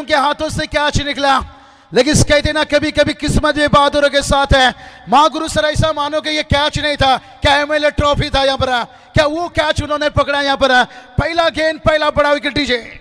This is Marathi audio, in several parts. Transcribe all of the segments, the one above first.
उनके हाथों से कैच निकला, लेकिन कहते ना कभी कभी किस्मत भी बहादुरों के साथ है। माँ गुरु सर ऐसा मानो कि ये कैच नहीं था, क्या एमएलए ट्रॉफी था यहाँ पर, क्या वो कैच उन्होंने पकड़ा यहाँ पर। पहला गेंद, पहला बड़ा विकेट दीजिए।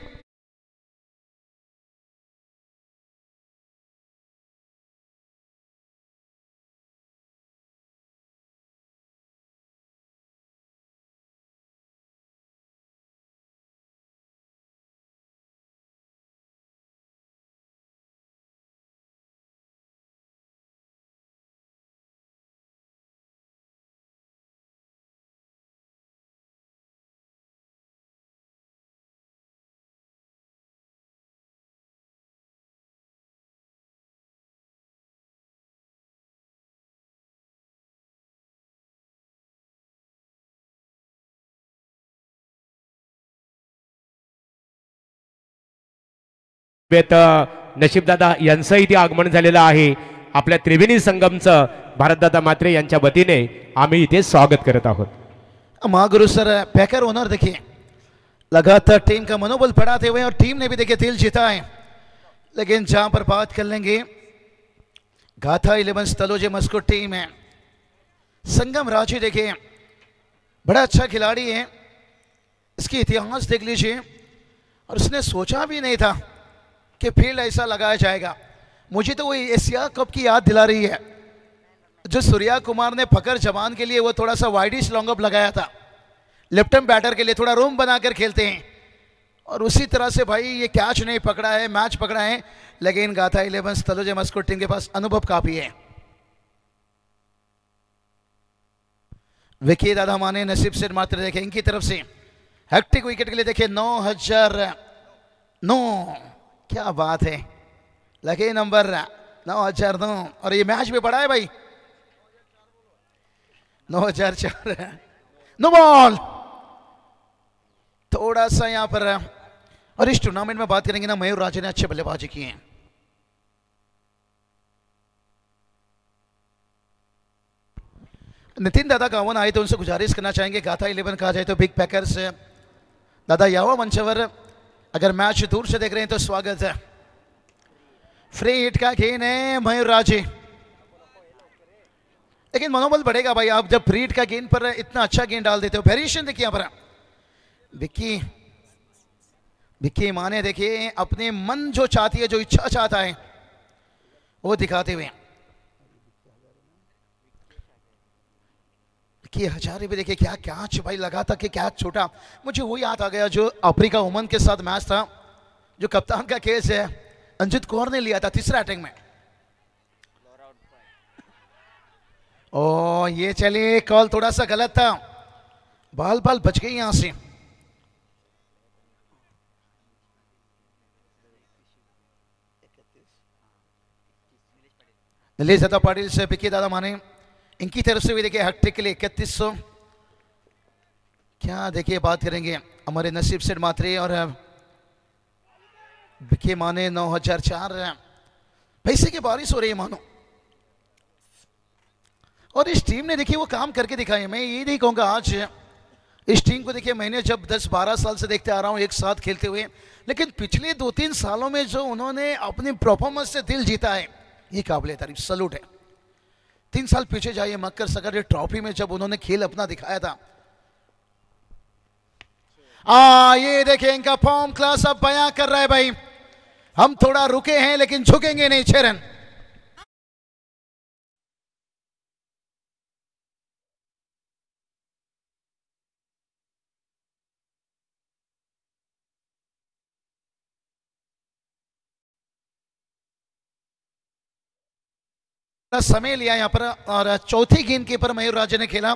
नशीबदादा यांचंही इथे आगमन झालेलं आहे। आपल्या त्रिवेणी संगमचं भारतदादा मात्रे यांच्या वतीने आम्ही इथे स्वागत करत आहोत। महागुरु सर पैकर ओनर देखिए लगातार टीम का मनोबल बढ़ाते हुए, और टीम ने भी देखिए दिल जीता है। लेकिन जहां पर बात कर लेंगे गाथा 11 तलोजे मस्को टीम है, संगम राजी देखिए बड़ा अच्छा खिलाड़ी है, इसकी इतिहास देख लीजिए, और उसने सोचा भी नहीं था कि फील्ड ऐसा लगाया जाएगा। मुझे तो वो एशिया कप की याद दिला रही है, जो सूर्या कुमार ने फकर जवान के लिए वो थोड़ा सा वाइडिश लॉन्ग अप लगाया था, लेफ्ट हैंड बैटर के लिए थोड़ा रूम बनाकर खेलते हैं, और उसी तरह से भाई ये कैच नहीं पकड़ा है, मैच पकड़ा है। लेकिन गाथा 11 तलोजे मस्को टीम के पास अनुभव काफी है। विकी दादा माने नसीब से मात्र देखे इनकी तरफ से हैट्रिक विकेट के लिए देखे 9009, क्या बात है, लगे नंबर 9009, और ये मैच भी बड़ा है भाई, 9004 नो बॉल। थोड़ा सा यहां पर, और इस टूर्नामेंट में बात करेंगे ना, मयूर राजे ने अच्छे बल्लेबाजी किए हैं। नितिन दादा गावन आए तो उनसे गुजारिश करना चाहेंगे, गाथा 11 कहा जाए तो बिग पैकर्स दादा यावा मंचवर, अगर मैच दूर से देख रहे हैं तो स्वागत है। फ्री हिट का गेंद है मयूर राजे, लेकिन मनोबल बढ़ेगा भाई, आप जब फ्री हिट का गेंद पर इतना अच्छा गेंद डाल देते हो। वेरिएशन देखिए यहाँ पर विक्की माने देखिए अपने मन जो चाहती है, जो इच्छा चाहता है वो दिखाते हुए। कि हजारे भी देखिए क्या कैच भाई लगा था कि कैच छोटा। मुझे वो याद आ गया जो अफ्रीका ओमन के साथ मैच था, जो कप्तान का केस है अंजित कौर ने लिया था तीसरा अटैक में। ओ ये चलिए कॉल थोड़ा सा गलत था, बाल बच गई यहां से। नीलेश दादा पाटिल से विकी दादा माने, इनकी तरफ से भी देखिए हैट्रिक के लिए 3100। क्या देखिए बात करेंगे हमारे नसीब सेठ मात्रे और विकी माने 9004। पैसे की बारिश हो रही है मानो, और इस टीम ने देखिए वो काम करके दिखाया। मैं ये नहीं कहूंगा आज इस टीम को देखिए मैंने जब 10-12 साल से देखते आ रहा हूं एक साथ खेलते हुए, लेकिन पिछले 2-3 सालों में जो उन्होंने अपनी परफॉर्मेंस से दिल जीता है, ये काबिल तारीफ, सलूट है। 3 साल पीछे जाइए मक्कर सकर ट्रॉफी में जब उन्होंने खेल अपना दिखाया था। ये देखिए इनका फॉर्म क्लास अब बयां कर रहा है भाई, हम थोड़ा रुके हैं लेकिन झुकेंगे नहीं। 6 रन। समय लिया यहां पर, और चौथी गेंद के पर मयूर राजे ने खेला,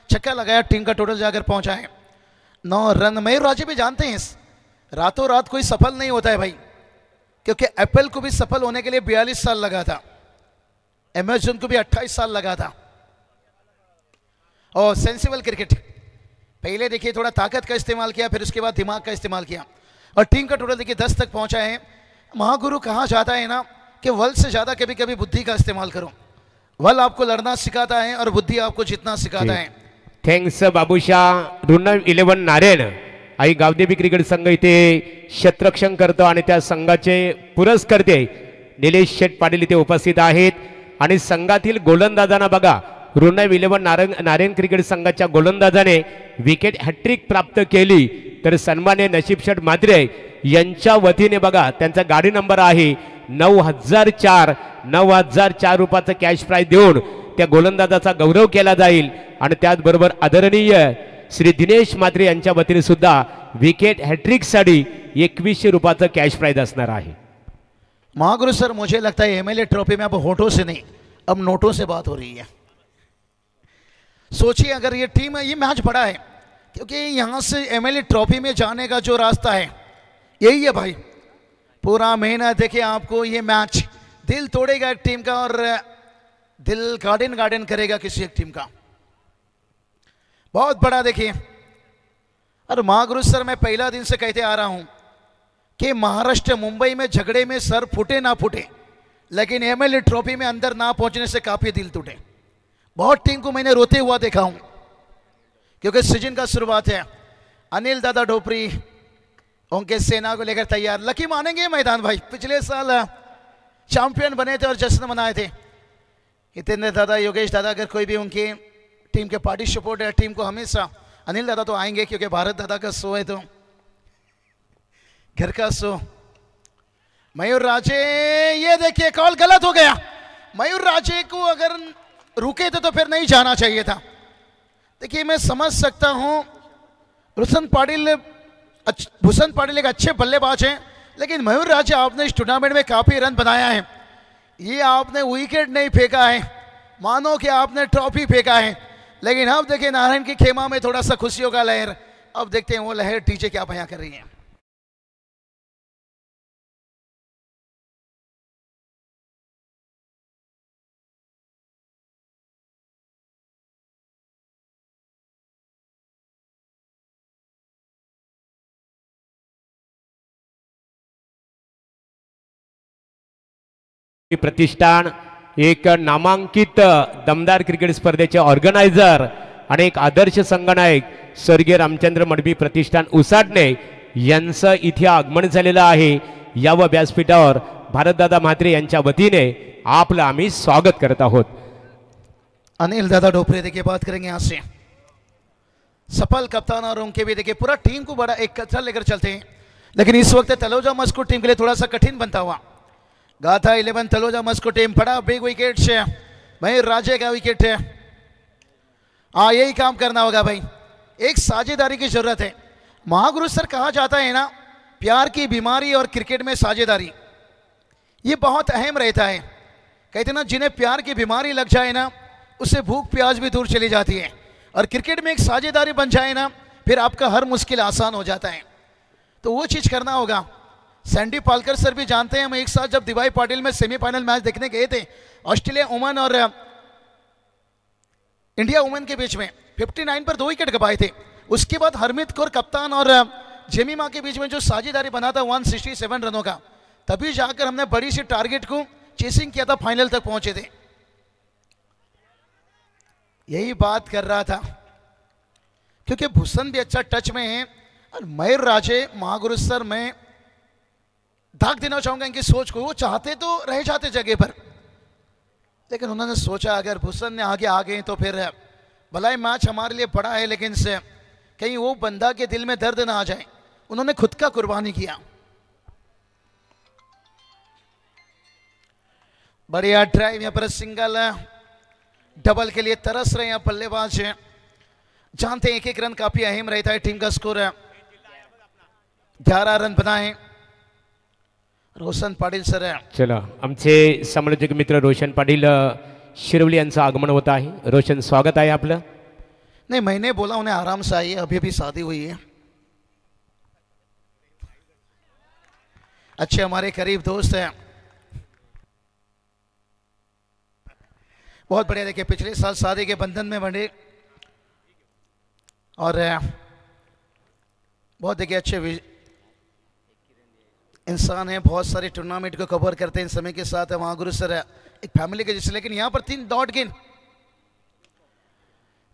छक्का लगाया, टीम का टोटल जाकर पहुंचा है 9 रन। मयूर राजे भी जानते हैं रातों रात कोई सफल नहीं होता है भाई, क्योंकि एप्पल को भी सफल होने के लिए 42 साल लगा था, अमेजन को भी 28 साल लगा था। और सेंसिबल क्रिकेट, पहले देखिए थोड़ा ताकत का इस्तेमाल किया, फिर उसके बाद दिमाग का इस्तेमाल किया, और टीम का टोटल देखिए 10 तक पहुंचा है। महागुरु कहा जाता है ना कि वल से ज्यादा कभी कभी बुद्धि का इस्तेमाल करो। वल आपको लड़ना सिखाता है और बुद्धि आपको जितना सिखाता है। थैंक्स बाबूशाह। रूनर 11 नारायण आई गावदेवी क्रिकेट संघ इथे क्षेत्ररक्षण करतो आणि त्या संघाचे पुरस्कर्ते निलेश शेठ पाटील इथे उपस्थित आहेत आणि संघातील गोलंदाजांना बघा रुनव 11 नारायण क्रिकेट संघाच्या गोलंदाजाने विकेट हॅट्रिक प्राप्त केली तर सन्मान्य नशीब शेठ म्हात्रे यांच्या वतीने बघा त्यांचा गाडी नंबर आहे 9004 रुपयाचं कॅश प्राइज देऊन त्या गोलंदाजाचा गौरव केला जाईल आणि त्याचबरोबर आदरणीय श्री दिनेश म्हात्रे यांच्या वतीने सुद्धा विकेट हॅट्रिक साठी 2100 रुपयाचं कॅश प्राइज असणार आहे। महागुरु सर, मुझे लगता है एमएलए ट्रॉफी में अब होठों से नहीं अब नोटों से बात हो रही है। सोचिए अगर ये टीम ये मैच बड़ा है क्योंकि यहाँ से एमएलए ट्रॉफी में जाने का जो रास्ता है यही है भाई। पूरा मेहनत देखिए आपको ये मैच दिल तोड़ेगा एक टीम का और दिल गार्डन करेगा किसी एक टीम का, बहुत बड़ा। देखिए और महागुरु सर, मैं पहला दिन से कहते आ रहा हूं कि महाराष्ट्र मुंबई में झगड़े में सर फूटे ना फूटे लेकिन एमएलए ट्रॉफी में अंदर ना पहुंचने से काफी दिल टूटे। बहुत टीम को मैंने रोते हुआ देखा हूं क्योंकि सीजन का शुरुआत है। अनिल दादा ढोपरी उनके सेना को लेकर तैयार, लकी मानेंगे मैदान भाई, पिछले साल चैंपियन बने थे और जश्न मनाए थे। हितेंद्र दादा, योगेश दादा, अगर कोई भी उनकी टीम के पार्टी सपोर्ट है टीम को हमेशा, अनिल दादा तो आएंगे क्योंकि भारत दादा का शो है तो घर का शो। मयूर राजे, ये देखिए कॉल गलत हो गया। मयूर राजे को अगर रुके थे तो फिर नहीं जाना चाहिए था। देखिए मैं समझ सकता हूं भूषण पाटिल एक अच्छे बल्लेबाज हैं लेकिन मयूर राजे आपने इस टूर्नामेंट में काफी रन बनाया है। ये आपने विकेट नहीं फेंका है, मानो कि आपने ट्रॉफी फेंका है। लेकिन अब देखिए नारायण की खेमा में थोड़ा सा खुशियों का लहर, अब देखते हैं वो लहर टीचे क्या बयां कर रही है। प्रतिष्ठान एक नामांकित दमदार क्रिकेट स्पर्धेचे ऑर्गनायझर आणि एक आदर्श संघनायक स्वर्गीय रामचंद्र मडवी प्रतिष्ठान उसाटणे यांचं इथे आगमन झालेलं आहे। या व्यासपीठावर भारतदादा म्हात्रे यांच्या वतीने आपलं आम्ही स्वागत करत आहोत। अनिल दादा ढोपरे देखिए बात करेंगे यहाँ से, सफल कप्तान और उनके भी देखिए पूरा टीम को बड़ा एक कचरा लेकर चलते हैं लेकिन इस वक्त तलोजा मस्को टीम के लिए थोड़ा सा कठिन बनता हुआ। गाथा 11 तलोजा मस्को टीम, बड़ा बिग विकेट से मयूर राजे का विकेट है। हाँ यही काम करना होगा भाई, एक साझेदारी की जरूरत है। महागुरु सर कहा जाता है ना, प्यार की बीमारी और क्रिकेट में साझेदारी ये बहुत अहम रहता है। कहते ना जिन्हें प्यार की बीमारी लग जाए ना उससे भूख प्यास भी दूर चली जाती है और क्रिकेट में एक साझेदारी बन जाए ना फिर आपका हर मुश्किल आसान हो जाता है। तो वो चीज़ करना होगा। सैंडी पालकर सर भी जानते हैं, हम एक साथ जब दिवाई पाटिल में सेमीफाइनल मैच देखने गए थे ऑस्ट्रेलिया वुमेन और इंडिया वुमेन के बीच में 59 पर 2 विकेट गंवाए थे। उसके बाद हरमीत कौर कप्तान और जेमिमा के बीच में जो साझेदारी बना था 167 रनों का, तभी जाकर हमने बड़ी सी टारगेट को चेसिंग किया था, फाइनल तक पहुंचे थे। यही बात कर रहा था क्योंकि भूषण भी अच्छा टच में है और मयूर राजे, महागुरु सर, मैं दाग देना चाहूंगा इनकी सोच को। वो चाहते तो रह जाते जगह पर लेकिन उन्होंने सोचा अगर भूषण ने आगे आ गए तो फिर भलाई मैच हमारे लिए बड़ा है लेकिन से कहीं वो बंदा के दिल में दर्द ना आ जाए। उन्होंने खुद का कुर्बानी किया। बढ़िया ड्राइव, यहाँ पर सिंगल, डबल के लिए तरस रहे हैं बल्लेबाज। जानते हैं एक एक रन काफी अहम रहता है। टीम का स्कोर 11 रन बनाए। रोशन पाटील सर, चला आमचे समालोचक मित्र रोशन पाटील शिरवली यांचं आगमन होत आहे। रोशन, स्वागत आहे आपलं। नहीं मैंने बोला उन्हें आराम से आइए, अभी अभी शादी हुई है। अच्छे हमारे करीब दोस्त हैं, बहुत बढ़िया। देखिए पिछले साल शादी के बंधन में बंधे और बहुत देखिए अच्छे इंसान है, बहुत सारे टूर्नामेंट को कवर करते हैं। समय के साथ महागुरु सर एक फैमिली के जैसे, लेकिन यहां पर 3 डॉट गेंद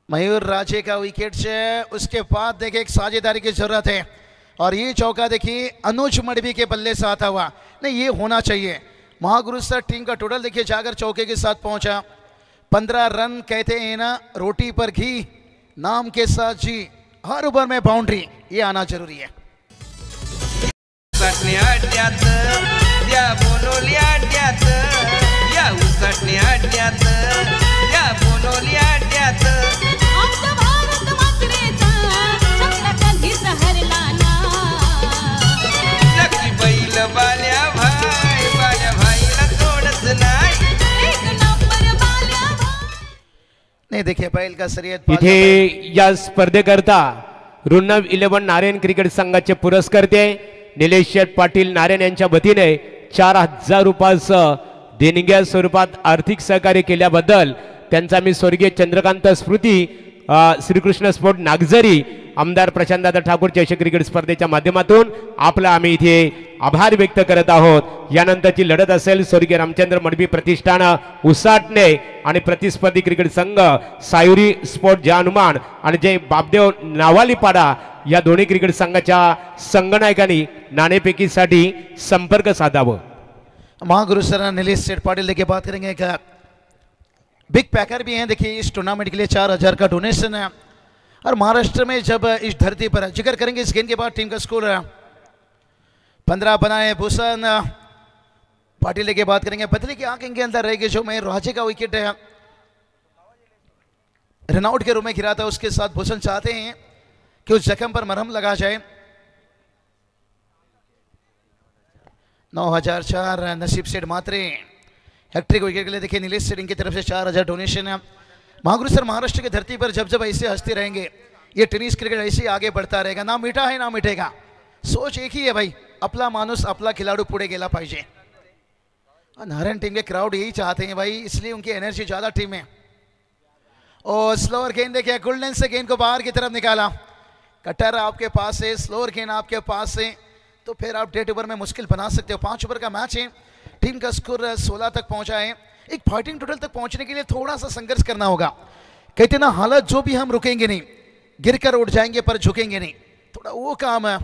मयूर राजे का विकेट से उसके बाद देखिए एक साझेदारी की जरूरत है और ये चौका देखिए अनुज मडवी के बल्ले से आता हुआ, नहीं ये होना चाहिए। महागुरु सर टीम का टोटल देखिए जाकर चौके के साथ पहुंचा 15 रन। कहते हैं ना रोटी पर घी नाम के साथ जी, हर ओवर में बाउंड्री ये आना जरूरी है। नाही देखिए बैल का शर्यत इथे या स्पर्धेकरता रुन्नव 11 नारायण क्रिकेट संघाचे पुरस्कर्ते निलेश शेठ पाटील नारायण यांच्या वतीने 4000 रुपयाचं देणग्या स्वरूपात आर्थिक सहकार्य केल्याबद्दल त्यांचा मी स्वर्गीय चंद्रकांत स्मृती श्रीकृष्ण स्पोर्ट नागझरी आमदार प्रशांतदादा ठाकूर चषक क्रिकेट स्पर्धेच्या माध्यमातून आपला आम्ही इथे आभार व्यक्त करत आहोत। यानंतरची लढत असेल स्वर्गीय रामचंद्र मडवी प्रतिष्ठान उसाटणे आणि प्रतिस्पर्धी क्रिकेट संघ सायुरी स्पोर्ट जय हनुमान आणि जय बापदेव नावालीपाडा या दोन्ही क्रिकेट संघाच्या संघनायकांनी नाणेफेकीसाठी संपर्क साधावा। महागुरु सर नीलेश सेठ पाटिल देखिए बात करेंगे क्या बिग पैकर भी हैं। देखिए इस टूर्नामेंट के लिए 4000 का डोनेशन है और महाराष्ट्र में जब इस धरती पर जिक्र करेंगे इस गेंद के बाद टीम का स्कोर 15 बनाए भूषण पाटिल की बात करेंगे। बदले की आंख इनके अंदर रहेगी जो मैं राजे का विकेट है रनआउट के रूप में गिरा था, उसके साथ भूषण चाहते हैं कि उस जख्म पर मरहम लगा जाए। 9004 नसीब सेठ मात्रे हैट्रिक विकेट के लिए देखिए नीलेश सेठ की तरफ से 4000 डोनेशन है। महागुरु सर महाराष्ट्र की धरती पर जब जब ऐसे हंसते रहेंगे ये टेनिस क्रिकेट ऐसे ही आगे बढ़ता रहेगा, ना मीठा है ना मिटेगा। सोच एक ही है भाई, आपला माणूस आपला खिलाडू पुढे गेला पाहिजे। नारायण टीम के क्राउड यही चाहते हैं भाई, इसलिए उनकी एनर्जी ज्यादा टीम है। और स्लोअर गेंद देखिए गोल्डन से गेंद को बाहर की तरफ निकाला। कटर आपके पास है, स्लोअर गेंद आपके पास है तो फिर आप डेढ़ ओवर में मुश्किल बना सकते हो। 5 ओवर का मैच है, टीम का स्कोर 16 तक पहुंचा है। एक फाइटिंग टोटल तक पहुंचने के लिए थोड़ा सा संघर्ष करना होगा। कहते ना हालत जो भी हम रुकेंगे नहीं, गिरकर उठ जाएंगे पर झुकेंगे नहीं, थोड़ा वो काम है।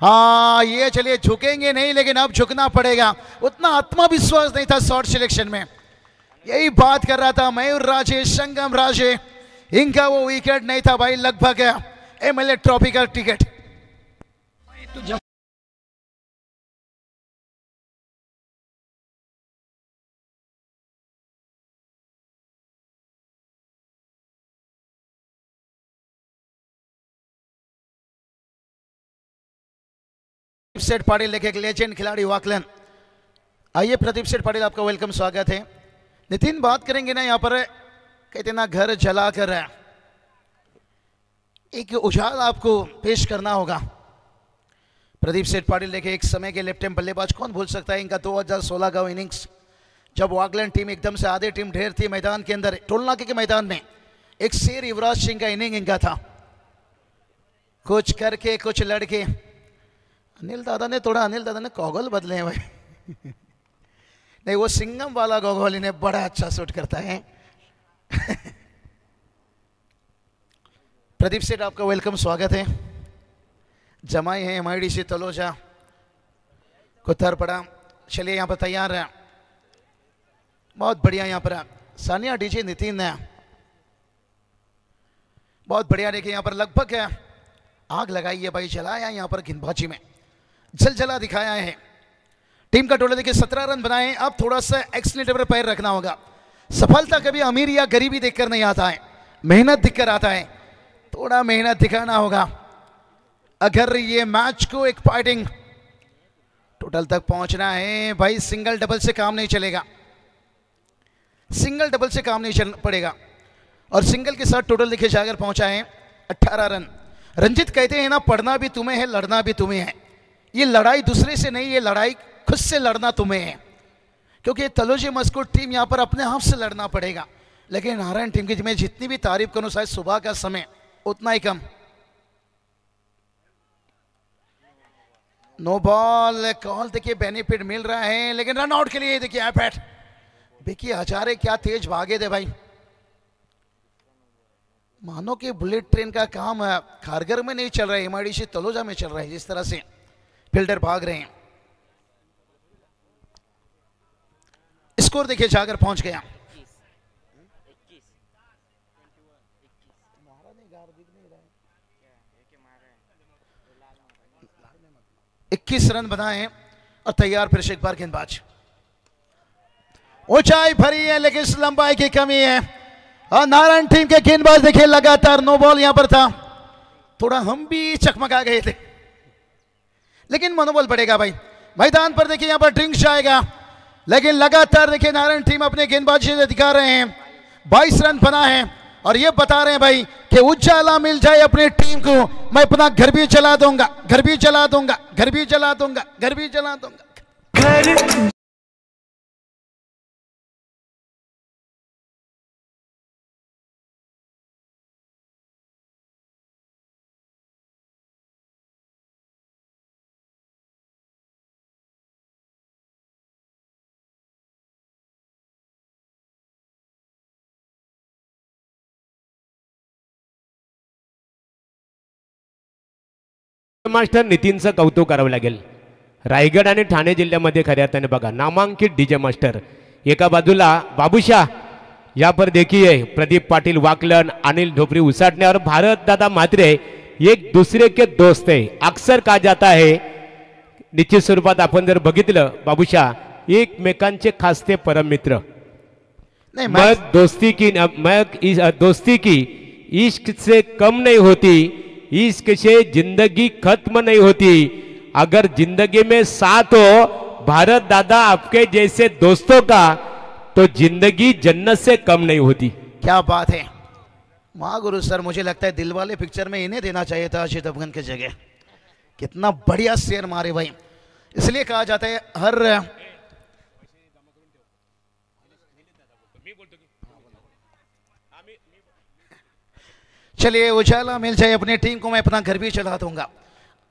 हाँ ये चलिए झुकेंगे नहीं लेकिन अब झुकना पड़ेगा। उतना आत्मविश्वास नहीं था शॉर्ट सिलेक्शन में, यही बात कर रहा था मयूर राजे संगम राजे, इनका वो विकेट नहीं था भाई, लगभग एमएलए ट्रॉफी का टिकट। सेठ पाटिल एक लेजेंड खिलाड़ी वाकलन। आइए प्रदीप सेठ पाटिल आपका वेलकम स्वागत है। नितिन बात करेंगे ना यहाँ पर कहते ना घर जलाकर एक उजाल आपको पेश करना होगा। प्रदीप सेठ पाटिल देखे एक समय के लेफ्ट हैंड बल्लेबाज, कौन भूल सकता है इनका 2016 का इनिंग्स जब वाकलैंड टीम एकदम से आधे टीम ढेर थी मैदान के अंदर, टोलनाके के मैदान में एक शेर युवराज सिंह का इनिंग इनका था। कुछ करके कुछ लड़के अनिल दादा ने गॉगल बदले हैं भाई नहीं वो सिंगम वाला गॉगल इन्हें बड़ा अच्छा सूट करता है प्रदीप सेठ आपका वेलकम स्वागत है। जमाई है MIDC तलोजा कुतर पड़ा। चलिए यहाँ पर तैयार है, बहुत बढ़िया। यहाँ पर सानिया डीजे नितिन है, बहुत बढ़िया। देखिए यहाँ पर लगभग है आग लगाई है भाई, जलाया यहाँ पर गेंदबाजी में जला दिखाया है। टीम का टोटल देखिए 17 रन बनाए। अब थोड़ा सा एक्सीलेंटर पर पैर रखना होगा। सफलता कभी अमीर या गरीबी देखकर नहीं आता है, मेहनत दिखकर आता है। थोड़ा मेहनत दिखाना होगा अगर ये मैच को एक फाइटिंग टोटल तक पहुंचना है भाई। सिंगल डबल से काम नहीं चलेगा, सिंगल डबल से काम नहीं चल पड़ेगा। और सिंगल के साथ टोटल देखिए जाकर पहुंचा है 18 रन। रंजित कहते हैं ना पढ़ना भी तुम्हें है लड़ना भी तुम्हें है। ये लड़ाई दूसरे से नहीं, ये लड़ाई खुद से लड़ना तुम्हें है, क्योंकि तलोजी मस्कुट टीम यहाँ पर अपने आप से लड़ना पड़ेगा। लेकिन नारायण टीम की मैं जितनी भी तारीफ करूं शायद सुबह का समय उतना ही कम। नो बॉल कॉल देखिए बेनिफिट मिल रहा है, लेकिन रन आउट के लिए देखिए एफर्ट। विकी हजारे क्या तेज भागे थे भाई, मानो कि बुलेट ट्रेन का काम खारगर में नहीं चल रहा है, एमआईडीसी तलोजा में चल रहा है। जिस तरह से फील्डर भाग रहे हैं, स्कोर देखिए जाकर पहुंच गया। 21 रन बनाए और तैयार फिर से एक बार गेंदबाज। ऊंचाई भरी है लेकिन इस लंबाई की कमी है और नारायण टीम के गेंदबाज देखिए लगातार नो बॉल यहां पर था। थोड़ा हम भी चकमका गए थे लेकिन मनोबल बढ़ेगा भाई। मैदान पर देखिए यहां पर ड्रिंक्स आएगा लेकिन लगातार देखिए नारायण टीम अपने गेंदबाजी से दिखा रहे हैं। 22 रन बना है और ये बता रहे हैं भाई कि उजाला मिल जाए अपनी टीम को, मैं अपना घर भी चला दूंगा, घर भी चला दूंगा, घर भी चला दूंगा, घर भी चला दूंगा घर। मास्टर नितीनचं कौतुक करावं लागेल। रायगड आणि ठाणे जिल्ह्यामध्ये खऱ्या अर्थाने बघा नामांकित डीजे मास्टर, एका बाजूला बाबूशाह, यहाँ पर देखिए प्रदीप पाटिल वाकलन, अनिल ढोपरी उसाटने और भारत दादा म्हात्रे एक दूसरे के दोस्त है। अक्सर कहा जाता है निश्चित स्वरूपात आपण जर बघितलं बाबूशाह एकमेकांचे खासते परम मित्र। मग दोस्ती की इश्क से कम नहीं होती, इश्क से जिंदगी खत्म नहीं होती। अगर जिंदगी में साथ हो भारत दादा आपके जैसे दोस्तों का तो जिंदगी जन्नत से कम नहीं होती। क्या बात है महागुरु सर, मुझे लगता है दिलवाले पिक्चर में इन्हें देना चाहिए था अजय देवगन की जगह। कितना बढ़िया शेर मारे भाई। इसलिए कहा जाता है हर चलिए उजाला मिल जाए अपनी टीम को, मैं अपना घर भी चला दूंगा।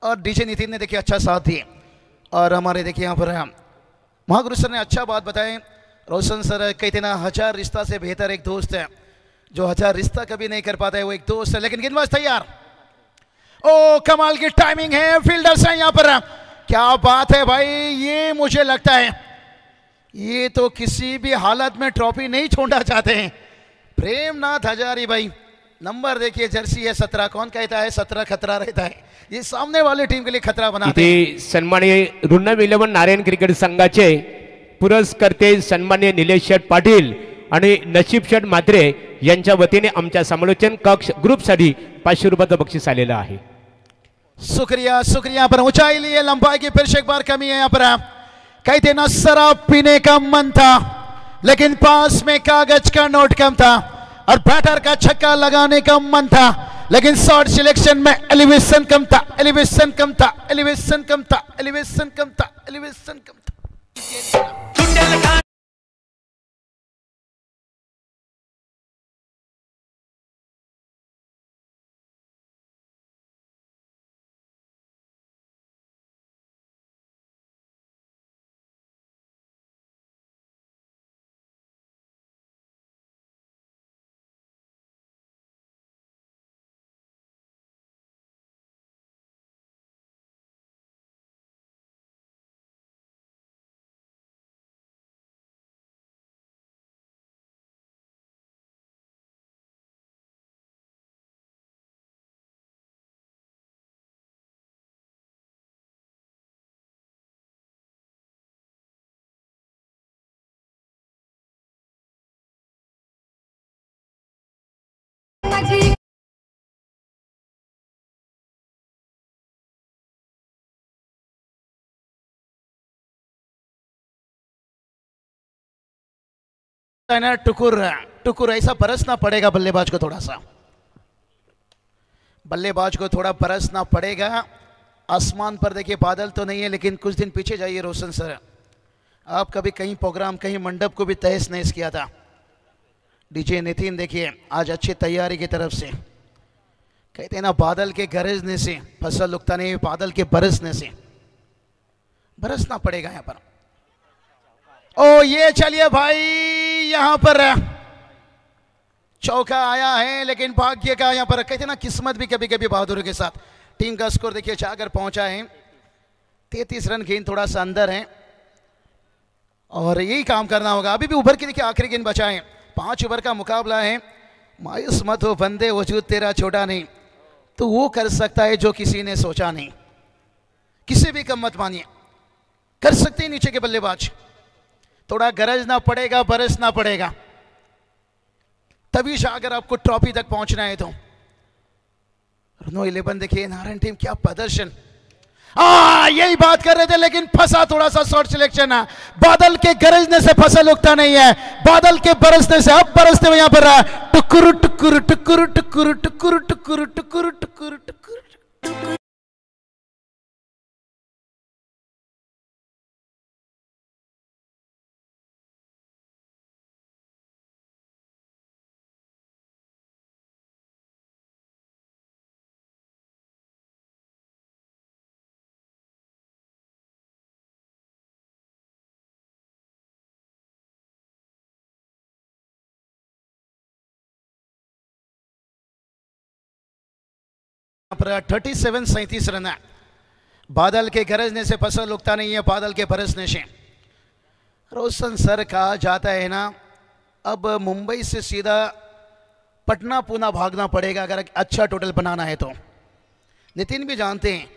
और डीजे नितिन ने देखिए अच्छा साथ दिए और हमारे देखिए यहाँ पर महागुरु सर ने अच्छा बात बताए। रोशन सर कहते ना 1000 रिश्ता से बेहतर एक दोस्त है, जो 1000 रिश्ता कभी नहीं कर पाता है वो एक दोस्त है। लेकिन गेंदबाज तैयार, ओ कमाल की टाइमिंग है फील्डर्स हैं यहाँ पर। क्या बात है भाई, ये मुझे लगता है ये तो किसी भी हालत में ट्रॉफी नहीं छोड़ना चाहते हैं। प्रेमनाथ हजारी भाई, नंबर देखिए जर्सी है 17, कौन कहता है 17 खतरा रहता है, ये सामने वाली टीम के लिए खतरा बनाते हैं। सन्माननीय रुन्नम 11 नारायण क्रिकेट संघाचे पुरस्कर्ते सन्माननीय निलेश शेठ पाटील आणि नशीब शेठ म्हात्रे यांच्या वतीने आमच्या समालोचन कक्ष ग्रुपसाठी 500 रुपयाचं बक्षीस आलेलं आहे। शुक्रिया शुक्रिया। पर ऊंचाई लिए लंबाई की फिर से एक बार कमी है यहाँ पर। कहते ना शराब पीने का मन था लेकिन पास में कागज का नोट कम था और बैटर का छक्का लगाने का मन था लेकिन शॉट सिलेक्शन में एलिवेशन कम था, एलिवेशन कम था, एलिवेशन कम था, एलिवेशन कम था, एलिवेशन कम था। टुकुर टुकुर ऐसा बरसना पड़ेगा बल्लेबाज को, थोड़ा सा बल्लेबाज को थोड़ा बरसना पड़ेगा। आसमान पर देखिए बादल तो नहीं है लेकिन कुछ दिन पीछे जाइए रोशन सर, आप कभी कहीं प्रोग्राम कहीं मंडप को भी तहस नहस किया था। डीजे नितिन देखिए आज अच्छी तैयारी की तरफ से, कहते हैं ना बादल के गरजने से फसल उगता नहीं, बादल के बरसने से बरसना पड़ेगा यहाँ पर। ओ ये चलिए भाई, यहां पर चौका आया है, लेकिन भाग्य का यहाँ पर कहते ना किस्मत भी कभी कभी बहादुर के साथ। टीम का स्कोर देखिए जाकर पहुंचा है 33 रन। गेंद थोड़ा सा अंदर है और यही काम करना होगा। अभी भी उभर के देखिए आखिरी गेंद बचा है। 5 ओवर का मुकाबला है। मायूस मत हो बंदे, वजूद तेरा छोटा नहीं, तो वो कर सकता है जो किसी ने सोचा नहीं। किसी भी कम मत मानिए, कर सकते हैं नीचे के बल्लेबाज। थोड़ा गरजना पड़ेगा, बरसना पड़ेगा, तभी अगर आपको ट्रॉफी तक पहुंचना है तो। नो 11 देखिए नारायण टीम क्या प्रदर्शन। यही बात कर रहे थे, लेकिन फंसा थोड़ा सा शॉर्ट सिलेक्शन है। बादल के गरजने से फसल उगता नहीं है, बादल के बरसने से अब बरसते हुए यहां पर टुकुर टुकुर टुकुर टुकुर टुकुर टुकुर टुकुर टुकुर टुकुर। पर 37 रन है। बादल के गरजने से फसल उगता नहीं है, बादल के बरसने से। रोशन सर कहा जाता है ना, अब मुंबई से सीधा पटना पूना भागना पड़ेगा अगर अच्छा टोटल बनाना है तो। नितिन भी जानते हैं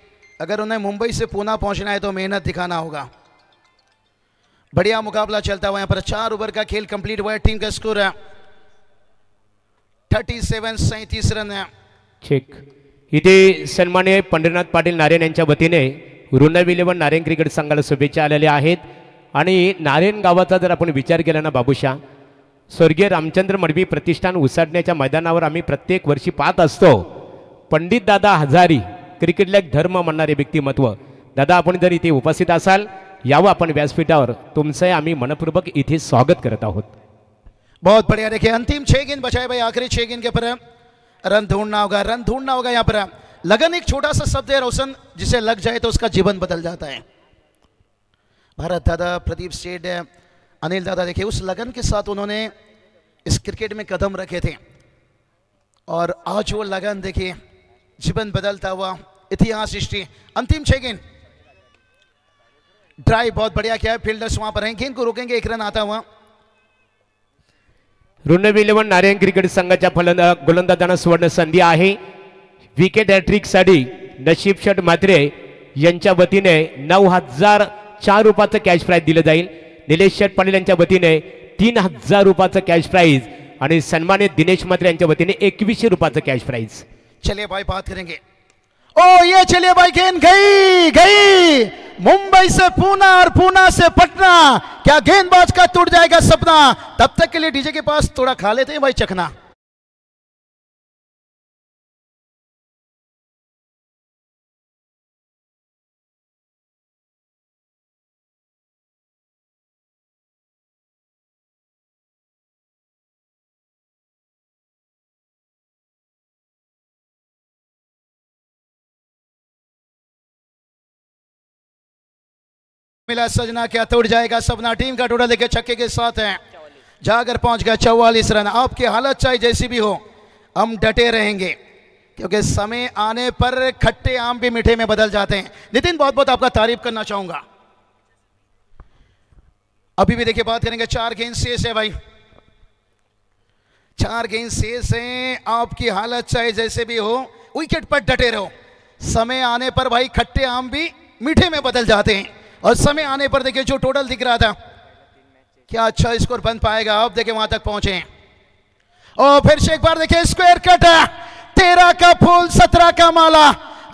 अगर उन्हें मुंबई से पूना पहुंचना है तो मेहनत दिखाना होगा। बढ़िया मुकाबला चलता हुआ यहाँ पर 4 ओवर का खेल कंप्लीट हुआ है। टीम का स्कोर है 37 रन है। ठीक, इथे सन्मान्य पंढरीनाथ पाटील नारायण यांच्या वतीने रुनव 11 नारायण क्रिकेट संघाला शुभेच्छा आलेल्या आहेत। आणि नारायण गावाचा जर आपण विचार केला ना बाबूशा, स्वर्गीय रामचंद्र मडवी प्रतिष्ठान उसाडण्याच्या मैदानावर आम्ही प्रत्येक वर्षी पाहत असतो। पंडित दादा हजारी क्रिकेटला एक धर्म म्हणणारे व्यक्तिमत्व। दादा आपण जर इथे उपस्थित असाल, यावं आपण व्यासपीठावर, तुमचं आम्ही मनपूर्वक इथे स्वागत करत आहोत। बहुत बढ़िया। देखिए अंतिम 6 गेंद बचाए भाई, आखिरी 6 गेंद के पर रन ढूंढना होगा, रन ढूंढना होगा। यहाँ पर लगन एक छोटा सा शब्द है रोशन, जिसे लग जाए तो उसका जीवन बदल जाता है। भारत दादा, प्रदीप सेठ, अनिल दादा, देखिए उस लगन के साथ उन्होंने इस क्रिकेट में कदम रखे थे और आज वो लगन देखिए जीवन बदलता हुआ इतिहास सृष्टि। अंतिम 6 गेंद, ड्राइव बहुत बढ़िया किया है, फील्डर्स वहां पर हैं, गेंद को रोकेंगे, 1 रन आता हुआ। रुनव 11 नारायण क्रिकेट संघाच्या गोलंदाजांना सुवर्ण संधी आहे। विकेट हॅट्रिकसाठी नशीब शेठ म्हात्रे यांच्या वतीने 9004 रुपयाचं कॅश प्राइज दिलं जाईल। निलेश शेठ पाटील यांच्या वतीने 3000 रुपयाचं कॅश प्राइज आणि सन्मानित दिनेश म्हात्रे यांच्या वतीने 2100 रुपयाचं कॅश प्राइज। चलिए भाई बात करेंगे। ओ ये चलिए भाई, गेंद गई गई मुंबई से पूना और पूना से पटना। क्या गेंदबाज का टूट जाएगा सपना? तब तक के लिए डीजे के पास थोड़ा खा लेते हैं भाई चखना। मिला सजना, क्या टूट जाएगा सपना? टीम का टोटल देखिए छक्के के साथ है, जाकर पहुंच गया 44 रन। आपकी हालत चाहे जैसी भी हो, हम डटे रहेंगे, क्योंकि समय आने पर खट्टे आम भी मीठे में बदल जाते हैं। नितिन बहुत बहुत आपका तारीफ करना चाहूंगा। अभी भी देखिए बात करेंगे, 4 गेंद शेष है भाई, 4 गेंद शेष है। आपकी हालत चाहे जैसे भी हो, विकेट पर डटे रहो। समय आने पर भाई खट्टे आम भी मीठे में बदल जाते हैं, और समय आने पर देखिए जो टोटल दिख रहा था, क्या अच्छा स्कोर बन पाएगा? अब देखिए वहां तक पहुंचे और फिर से एक बार देखिए स्क्वायर कट, 13 का फूल 17 का माला।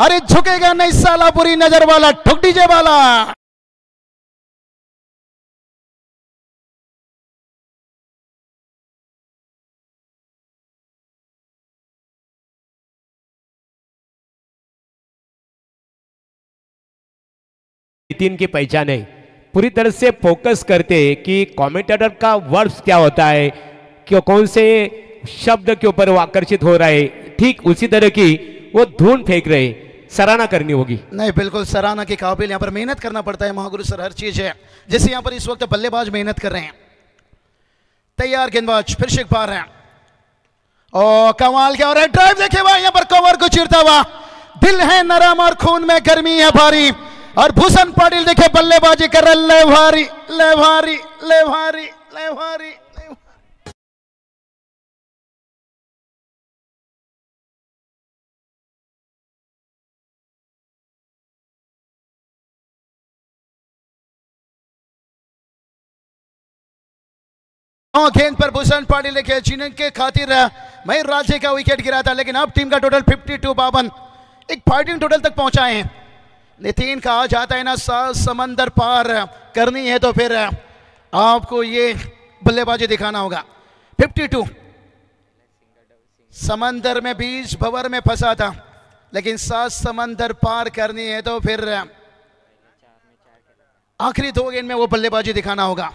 अरे झुकेगा नहीं साला बुरी नजर वाला, ठुक डीजे वाला। नितिन की पहचान है, पूरी तरह से फोकस करते कि कमेंटेटर का वर्ड्स क्या होता है, कि कौन से शब्द के ऊपर वो आकर्षित हो रहा है, ठीक उसी तरह की वो धून फेंक रहे। सराहना करनी होगी। नहीं बिल्कुल सराहना के काबिल, यहाँ पर मेहनत करना पड़ता है महागुरु सर, हर चीज है। जैसे यहाँ पर इस वक्त बल्लेबाज मेहनत कर रहे हैं। तैयार गेंदबाज, फिर से एक बार है, ओ कमाल क्या, और ड्राइव देखे भाई यहाँ पर कवर को चिरता हुआ, दिल है नरम और खून में गर्मी है भारी, और भूषण पाटिल देखे बल्लेबाजी कर रहे, ले भारी ले भारी ले भारी ले भारी। गेंद पर भूषण पाटिल देखे जिनके खातिर मयूर राजे का विकेट गिरा था, लेकिन अब टीम का टोटल 52-52 एक फाइटिंग टोटल तक पहुंचाए हैं। नितिन कहा जाता है ना, समंदर पार करनी है तो फिर आपको ये बल्लेबाजी दिखाना होगा। 52 समंदर में बीच भंवर में फंसा था, लेकिन 7 समंदर पार करनी है तो फिर आखिरी 2 गेंद में वो बल्लेबाजी दिखाना होगा।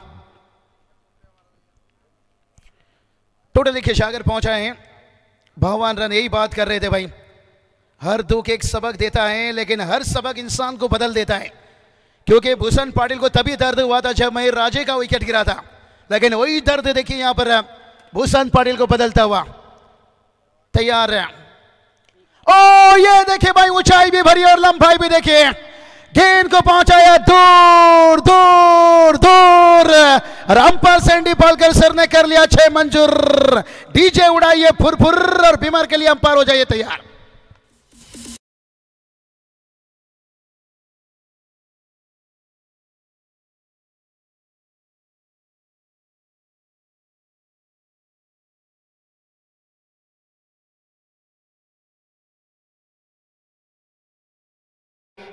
टोटल देखिए सागर पहुंचाए हैं 52 रन। यही बात कर रहे थे भाई, हर दुख एक सबक देता है, लेकिन हर सबक इंसान को बदल देता है। क्योंकि भूषण पाटिल को तभी दर्द हुआ था जब मयूर राजे का विकेट गिरा था, लेकिन वही दर्द देखिए यहां पर भूषण पाटिल को बदलता हुआ। तैयार है, ओ ये देखिए भाई ऊंचाई भी भरी और लंबाई भी देखिए, गेंद को पहुंचाया दूर दूर दूर, और अंपायर सैंडी पालकर सर ने कर लिया 6 मंजूर। डीजे उड़ाइए फुरफुर और बीमार के लिए अंपायर हो जाइए तैयार।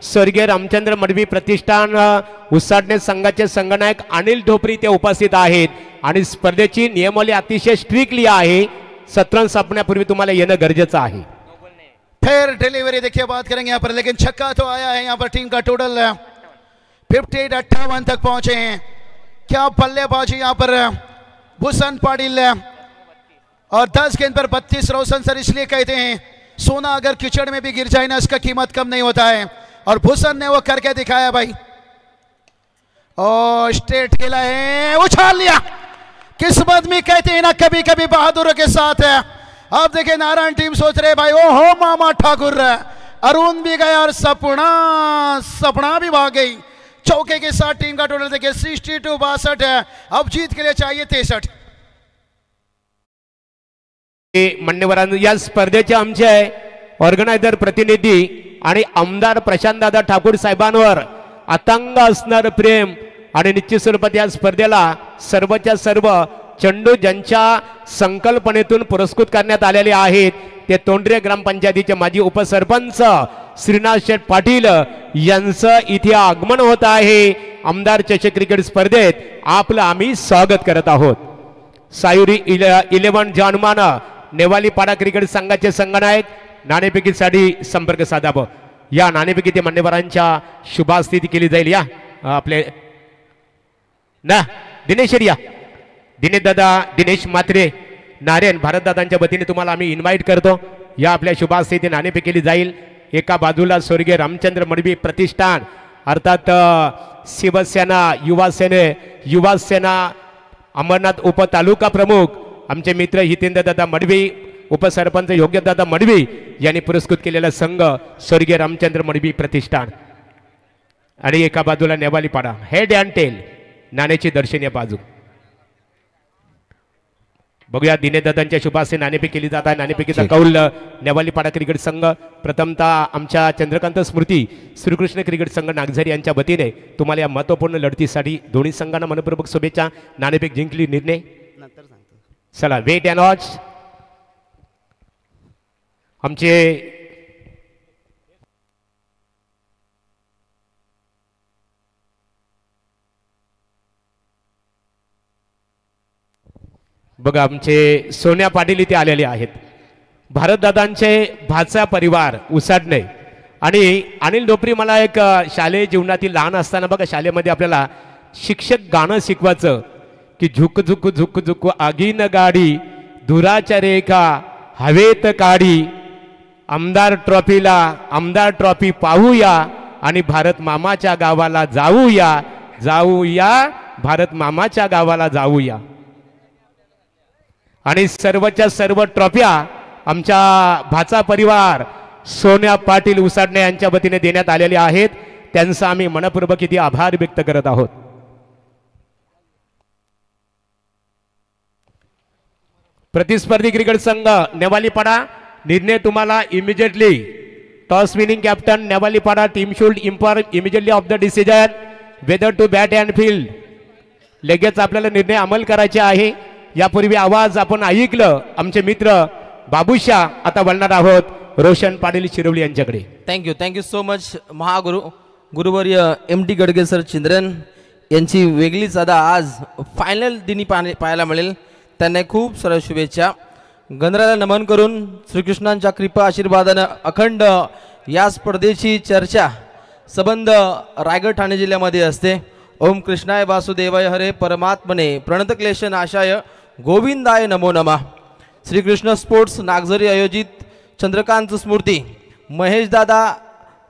स्वर्गीय रामचंद्र मडवी प्रतिष्ठान उसाटणे संघाचे संघनायक अनिल ढोपरी ते उपस्थित आहेत, आणि स्पर्धेची नियमावली अतिशय स्ट्रिक्टली आहे। 17 संपण्यापूर्वी तुम्हाला येणं गरजेचं आहे। फिर डिलीवरी देखिए बात करेंगे यहाँ पर, लेकिन छक्का तो आया है। यहाँ पर टीम का टोटल 58 तक पहुंचे हैं। क्या बल्लेबाजी यहाँ पर भूषण पाटिल, और 10 गेंद पर 32 रोशन सर इसलिए कहते हैं सोना अगर कीचड़ में भी गिर जाए ना, इसका कीमत कम नहीं होता है, और भूषण ने वो करके दिखाया भाई। और स्ट्रेट खेला है, उछाल लिया। किस्मत में कहते हैं ना कभी कभी बहादुरों के साथ है। अब देखिए नारायण टीम सोच रहे भाई, ओ हो मामा ठाकुर, अरुण भी गया और सपना भी भाग गई। चौके के साथ टीम का टोटल देखिए 62-62 है। अब जीत के लिए चाहिए 63। मान्यवरांनो, या स्पर्धेचे आमचे ऑर्गनायझर प्रतिनिधी आणि आमदार प्रशांतदादा ठाकूर साहेबांवर अतंग असणार प्रेम, आणि निश्चित स्वरूपात या स्पर्धेला सर्वच्या सर्व चेंडू ज्यांच्या संकल्पनेतून पुरस्कृत करण्यात आलेले आहेत ते तोंडरे ग्रामपंचायतीचे माजी उपसरपंच श्रीनाथ शेठ पाटील यांचं इथे आगमन होत आहे। आमदार चषक क्रिकेट स्पर्धेत आपलं आम्ही स्वागत करत आहोत। सायुरी 11 जानमान नेवाली पाडा क्रिकेट संघाचे संघनायक नाणेफेकीसाठी संपर्क साधावा। या नाणेफेकी ते मान्यवरांच्या शुभास्थिती केली जाईल। या आपले ना दिनेश या दिनेश दादा, दिनेश मात्रे, नारायण भारत दादांच्या वतीने तुम्हाला आम्ही इन्व्हाइट करतो। या आपल्या शुभास्थिती नाणेफेकी केली जाईल। एका बाजूला स्वर्गीय रामचंद्र मडवी प्रतिष्ठान अर्थात शिवसेना युवा सेना अमरनाथ उपतालुका प्रमुख आमचे मित्र हितेंद्र दादा मडवी, उपसरपंच योग्य दादा मडवी यांनी पुरस्कृत केलेला संघ स्वर्गीय रामचंद्र मडवी प्रतिष्ठान, आणि एका बाजूला नेवाली पाडा हेड अँड टेल नाण्याची दर्शनीय बाजू। बघूया दिनेश दादांच्या शुभास्ते नाणेफेक केली जात आहे। नाणेफेकीचा कौल नेवाली पाडा क्रिकेट संघ, प्रथमतः आमच्या चंद्रकांत स्मृती श्रीकृष्ण क्रिकेट संघ नागझरी यांच्या वतीने तुम्हाला या महत्त्वपूर्ण लढतीसाठी दोन्ही संघांना मनपूर्वक शुभेच्छा। नाणेफेक जिंकली निर्णय चला वेट अँड वॉच। आमचे बघा आमचे सोन्या पाटील इथे आलेले आहेत। भारतदादांचे भाचा परिवार उसाडणे आणि अनिल ढोपरी। मला एक शालेय जीवनातील लहान असताना बघा शाळेमध्ये आपल्याला शिक्षक गाणं शिकवायचं की झुक झुक झुक झुक आगीन गाडी धुराच्या रेखा हवेत काढी, आमदार ट्रॉफी पाहूया आणि भारत मामाच्या गावाला जाऊया भारत मामाच्या गावाला जाऊया। आणि सर्वच्या सर्व ट्रॉफ्या आमच्या भाचा परिवार सोन्या पाटील उसाडणे यांच्या वतीने देण्यात आलेल्या आहेत. त्यांचा आम्ही मनपूर्वक किती आभार व्यक्त करत आहोत. प्रतिस्पर्धी क्रिकेट संघ नेवालीपाडा, निर्णय तुम्हाला immediately. Toss winning captain Nevalipada team should inform immediately of the decision whether to bat and field. लगेच आपल्याला निर्णय अंमल करायचे आहे. यापूर्वी आवाज आपण ऐकलं आमचे मित्र बाबूशा. आता वळणार आहोत रोशन पाटील शिरवली यांच्याकडे. Thank you so much Mahaguru गुरुवर्य MD Gadge sir चिंद्रन यांची वेगळीच अदा आज फायनल दिनी पाहायला मिळेल. त्यांना खूप साऱ्या शुभेच्छा. गणरायाला नमन करून श्रीकृष्णांच्या कृपा आशीर्वादानं अखंड या स्पर्धेची चर्चा संबंध रायगड ठाणे जिल्ह्यामध्ये असते. ओम कृष्णाय वासुदेवाय हरे परमात्मने प्रणतक्लेश नाशाय गोविंदाय नमो नमः. श्रीकृष्ण स्पोर्ट्स नागझरी आयोजित चंद्रकांत स्मृती महेशदादा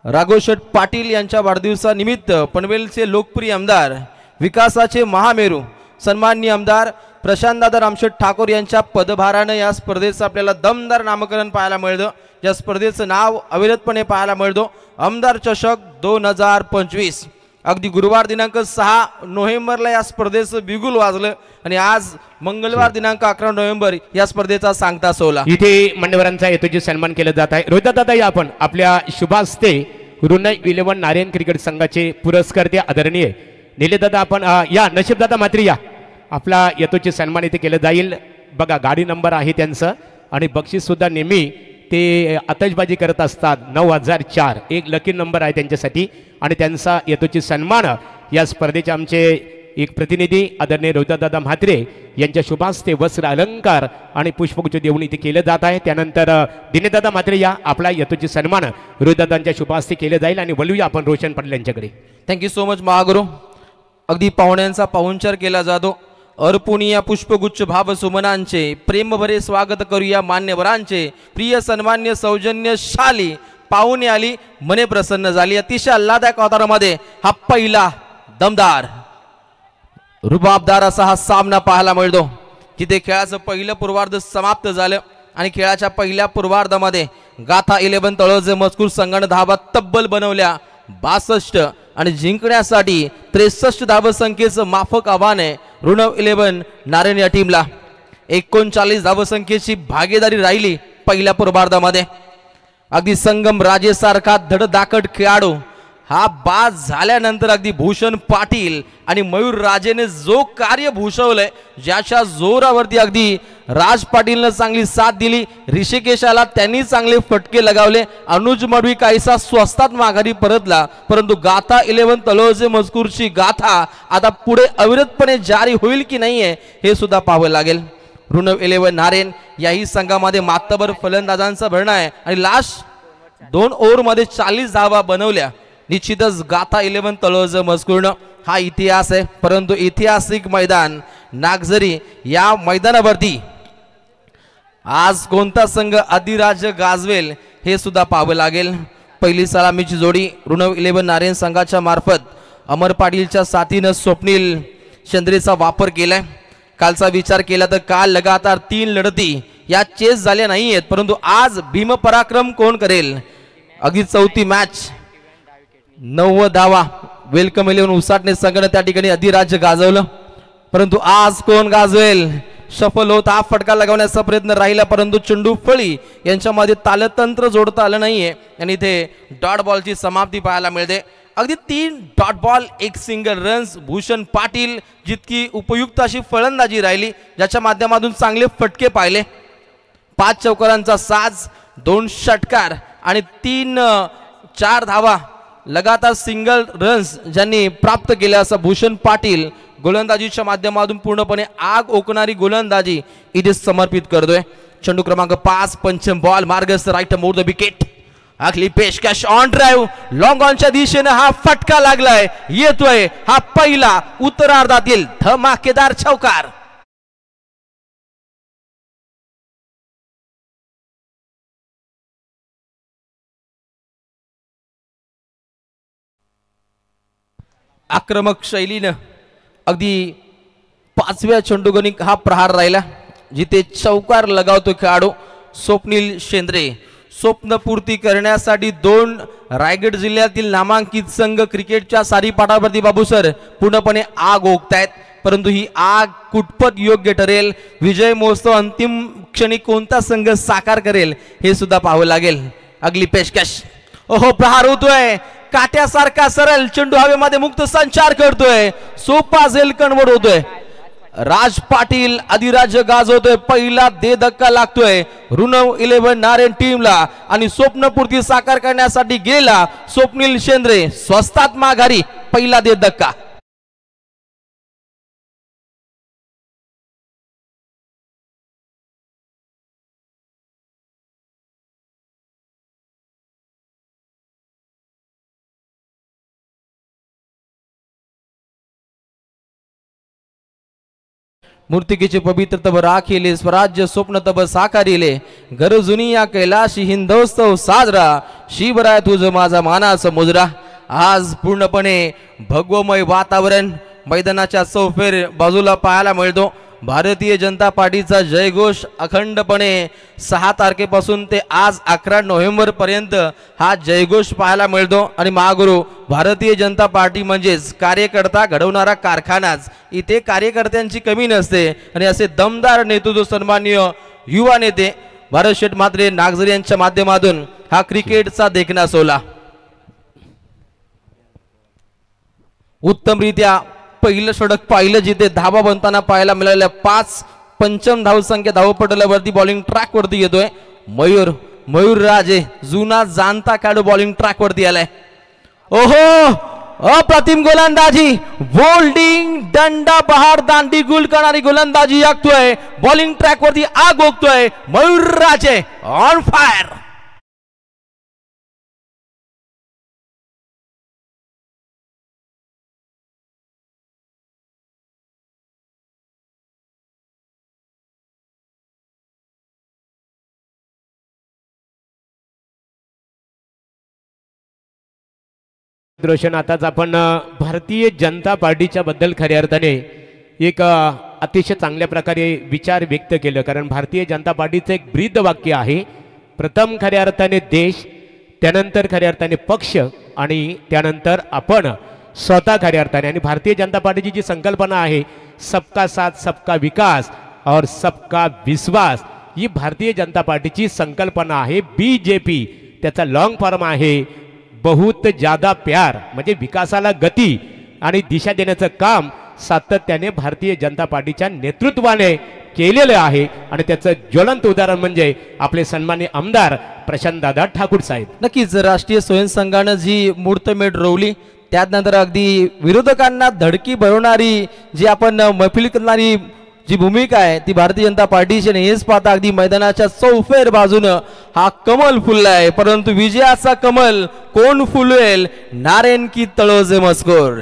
राघोशेठ पाटील यांच्या वाढदिवसानिमित्त पनवेलचे लोकप्रिय आमदार विकासाचे महामेरू सन्माननीय आमदार प्रशांतदादा रामशेठ ठाकूर यांच्या पदभारानं या स्पर्धेचं आपल्याला दमदार नामकरण पाहायला मिळतं. या स्पर्धेचं नाव अविरतपणे पाहायला मिळतो आमदार चषक 2025. अगदी गुरुवार दिनांक 6 नोव्हेंबरला या स्पर्धेचं बिगुल वाजलं आणि आज मंगळवार दिनांक 11 नोव्हेंबर या स्पर्धेचा सांगता सोहळा. इथे मान्यवरांचा हेतूचे सन्मान केला जात आहे. रोहित दादा या आपण आपल्या शुभास्ते रुनई 11 नारायण क्रिकेट संघाचे पुरस्कर्ते आदरणीय निलेदादा आपण या नशीबदादा मात्री या आपला यतोचे सन्मान इथे केलं जाईल. बघा गाडी नंबर आहे त्यांचं आणि बक्षीस सुद्धा नेहमी ते आतषबाजी करत असतात. 9004 एक लकी नंबर आहे त्यांच्यासाठी आणि त्यांचा यतोचे सन्मान या स्पर्धेचे आमचे एक प्रतिनिधी आदरणीय रोहितदादा म्हात्रे यांच्या शुभास्ते वस्त्र अलंकार आणि पुष्पगुच्छ देऊन इथे केलं जात आहे. त्यानंतर दिनेदादा म्हात्रे या आपला यतोचे सन्मान रोहितदादांच्या शुभास्ते केले जाईल आणि वळूया आपण रोशन पाटील यांच्याकडे. Thank you so much Mahaguru. अगदी पाहुण्यांचा पाहुणचार केला जातो. अर्पुनिया पुष्पगुच्छ भाव सुमनांचे प्रेमभरे स्वागत करूया मान्यवरांचे. प्रिय सन्मान्य सौजन्यशाली पाहुणे आली मने प्रसन्न झाली. अतिशय आल्हाददायक वातावरणामध्ये हा पहिला दमदार रुबाबदार असा हा सामना पाहायला मिळतो. तिथे खेळाचं पहिलं पूर्वार्ध समाप्त झालं आणि खेळाच्या पहिल्या पूर्वार्धामध्ये गाथा 11 तळोजे मजकूर संघाने धावा तब्बल बनवल्या 62 आणि जिंकण्यासाठी 63 धावसंख्येचं माफक आव्हान आहे ऋणव 11 नारायण या टीमला. 39 धावसंख्येची भागीदारी राहिली पहिल्या पूर्वार्धामध्ये. अगदी संगम राजेसारखा धडधाकट खेळाडू हा बाद झाल्यानंतर अगदी भूषण पाटील आणि मयूर राजेने जो कार्य भूषवलंय ज्याच्या जोरावरती अगदी राज पाटीलनं चांगली साथ दिली. ऋषिकेशाला त्यांनी चांगले फटके लगावले. अनुज मडवी काहीसा स्वस्तात माघारी परतला परंतु गाथा 11 तलोजे मजकूरची गाथा आता पुढे अविरतपणे जारी होईल की नाहीये हे सुद्धा पाहावं लागेल. ऋणव 11 नारायण याही संघामध्ये मातबर फलंदाजांचा भरणा आहे आणि लास्ट 2 ओव्हरमध्ये 40 धावा बनवल्या. निश्चितच गाथा 11 तलोज मजकूरनं हा इतिहास आहे परंतु ऐतिहासिक मैदान नागझरी या मैदानावरती आज कोणता संघ अधिराज्य गाजवेल हे सुद्धा पाहावं लागेल. पहिली सलामीची जोडी ऋणव 11 नारायण संघाच्या मार्फत अमर पाटीलच्या साथीनं स्वप्नील चंद्रेचा वापर केलाय. कालचा विचार केला तर काल लगातार 3 लढती या चेस झाल्या नाही आहेत परंतु आज भीमपराक्रम कोण करेल. अगदी चौथी मॅच 90 धावा वेलकम 11 उसाटणे संघाने त्या ठिकाणी अधिराज्य गाजवलं परंतु आज कोण गाजवेल. सफल होत हा फटका लगावण्याचा प्रयत्न राहिला परंतु चेंडू फळी यांच्यामध्ये तालतंत्र जोडता आलं नाहीये आणि इथे डॉट बॉलची समाप्ती पाहायला मिळते. अगदी 3 dot ball 1 single runs. Bhushan Patil जितकी उपयुक्त अशी फलंदाजी राहिली ज्याच्या माध्यमातून चांगले फटके पाहिले. 5 चौकारांचा साज 2 षटकार आणि 4 धावा लगातार सिंगल रन्स ज्यांनी प्राप्त केल्या असं भूषण पाटील गोलंदाजीच्या माध्यमातून पूर्णपणे आग ओकणारी गोलंदाजी इथे समर्पित करतोय. चेंडू क्रमांक 5 पंचम बॉल मार्गस्थ राईट मोर द विकेट. आखली पेशकश ऑन ड्राईव्ह लॉंग ऑनच्या दिशेने हा फटका लागलाय. येतोय हा पहिला उत्तरार्धातील धमाकेदार चौकार. आक्रमक शैलीनं अगदी 5व्या चेंडूगणिक हा प्रहार राहिला. जिथे चौकार लगावतो खेळाडू स्वप्नील शेंद्रे. स्वप्नपूर्ती करण्यासाठी 2 रायगड जिल्ह्यातील नामांकित संघ क्रिकेटच्या सारीपाटावरती बाबू सर पूर्णपणे आग ओकतायत, परंतु ही आग कुठपत योग्य ठरेल, विजय महोत्सव अंतिम क्षणी कोणता संघ साकार करेल हे सुद्धा पाहावं लागेल. अगली पेशकश. ओहो, प्रहार होतोय काट्यासारखा सरळ चेंडू हवेमध्ये मुक्त संचार करतोय, सोपा झेल कन्वर्ट होतोय. राज पाटील अधिराज्य गाजवतोय, पहिला दे धक्का लागतोय ऋणव 11 नारायण टीमला आणि स्वप्नपूर्ती साकार करण्यासाठी गेला स्वप्नील शेंद्रे स्वस्तात माघारी, पहिला दे धक्का. मूर्तिकेचे पवित्र तब राखिले, स्वराज्य स्वप्न तब साकारिले, गरजुनी या कैलाशी हिंदोत्सव साजरा, शिवराय तुझ माझा मानाचा मुजरा. आज पूर्णपणे भगवमय वातावरण मैदानाच्या चौफेर बाजूला पाहायला मिळतो. भारतीय जनता पार्टीचा जयघोष अखंडपणे 6 तारखेपासून ते आज 11 नोव्हेंबर पर्यंत हा जयघोष पाहायला मिळतो. आणि महागुरु भारतीय जनता पार्टी म्हणजेच कार्यकर्ता घडवणारा कारखानाच, इथे कार्यकर्त्यांची कमी नसते. आणि असे दमदार नेतृत्व सन्माननीय युवा नेते भारत शेठ म्हात्रे नागझरी यांच्या माध्यमातून हा क्रिकेटचा देखणा सोहळा उत्तमरित्या पहिलं षटक पाहिलं, जिथे धाबा बनताना पाहायला मिळाल्या 5 पंचम धावसंख्या धावपटलावरती बॉलिंग ट्रॅक वरती येतोय मयूर राजे, जुना जाणता खेळाडू बॉलिंग ट्रॅक वरती आलाय. ओहो, अप्रतिम गोलंदाजी, बोल्डिंग दंडा बहार दांडी गुल करणारी गोलंदाजी आखतोय, बॉलिंग ट्रॅक वरती आग ओकतोय मयूर राजे ऑन फायर. रोशन, आताच आपण भारतीय जनता पार्टीच्या बद्दल खऱ्या अर्थाने एक अतिशय चांगल्या प्रकारे विचार व्यक्त केलं, कारण भारतीय जनता पार्टीचं एक ब्रीद वाक्य आहे, प्रथम खऱ्या अर्थाने देश, त्यानंतर खऱ्या अर्थाने पक्ष आणि त्यानंतर आपण स्वतः खऱ्या अर्थाने. आणि भारतीय जनता पार्टीची जी संकल्पना आहे सबका साथ सबका विकास और सबका विश्वास, ही भारतीय जनता पार्टीची संकल्पना आहे. BJP त्याचा लॉंग फॉर्म आहे बहुत ज्यादा प्यार, म्हणजे विकासाला गती आणि दिशा देण्याचं काम सातत्याने भारतीय जनता पार्टीच्या नेतृत्वाने केलेलं आहे. आणि त्याचं ज्वलंत उदाहरण म्हणजे आपले सन्माननीय आमदार प्रशांतदादा ठाकूर साहेब. नक्कीच राष्ट्रीय स्वयंसंघानं जी मुहूर्तमेढ रोवली, त्यानंतर अगदी विरोधकांना धडकी भरवणारी जी आपण मैफिल करणारी जी भूमिका आहे ती भारतीय जनता पार्टीची. हेच पाहता अगदी मैदानाच्या चौफेर बाजूनं हा कमल फुललाय, परंतु विजयाचा कमल कोण फुलवेल, नारायण की तळोजे मस्कोर.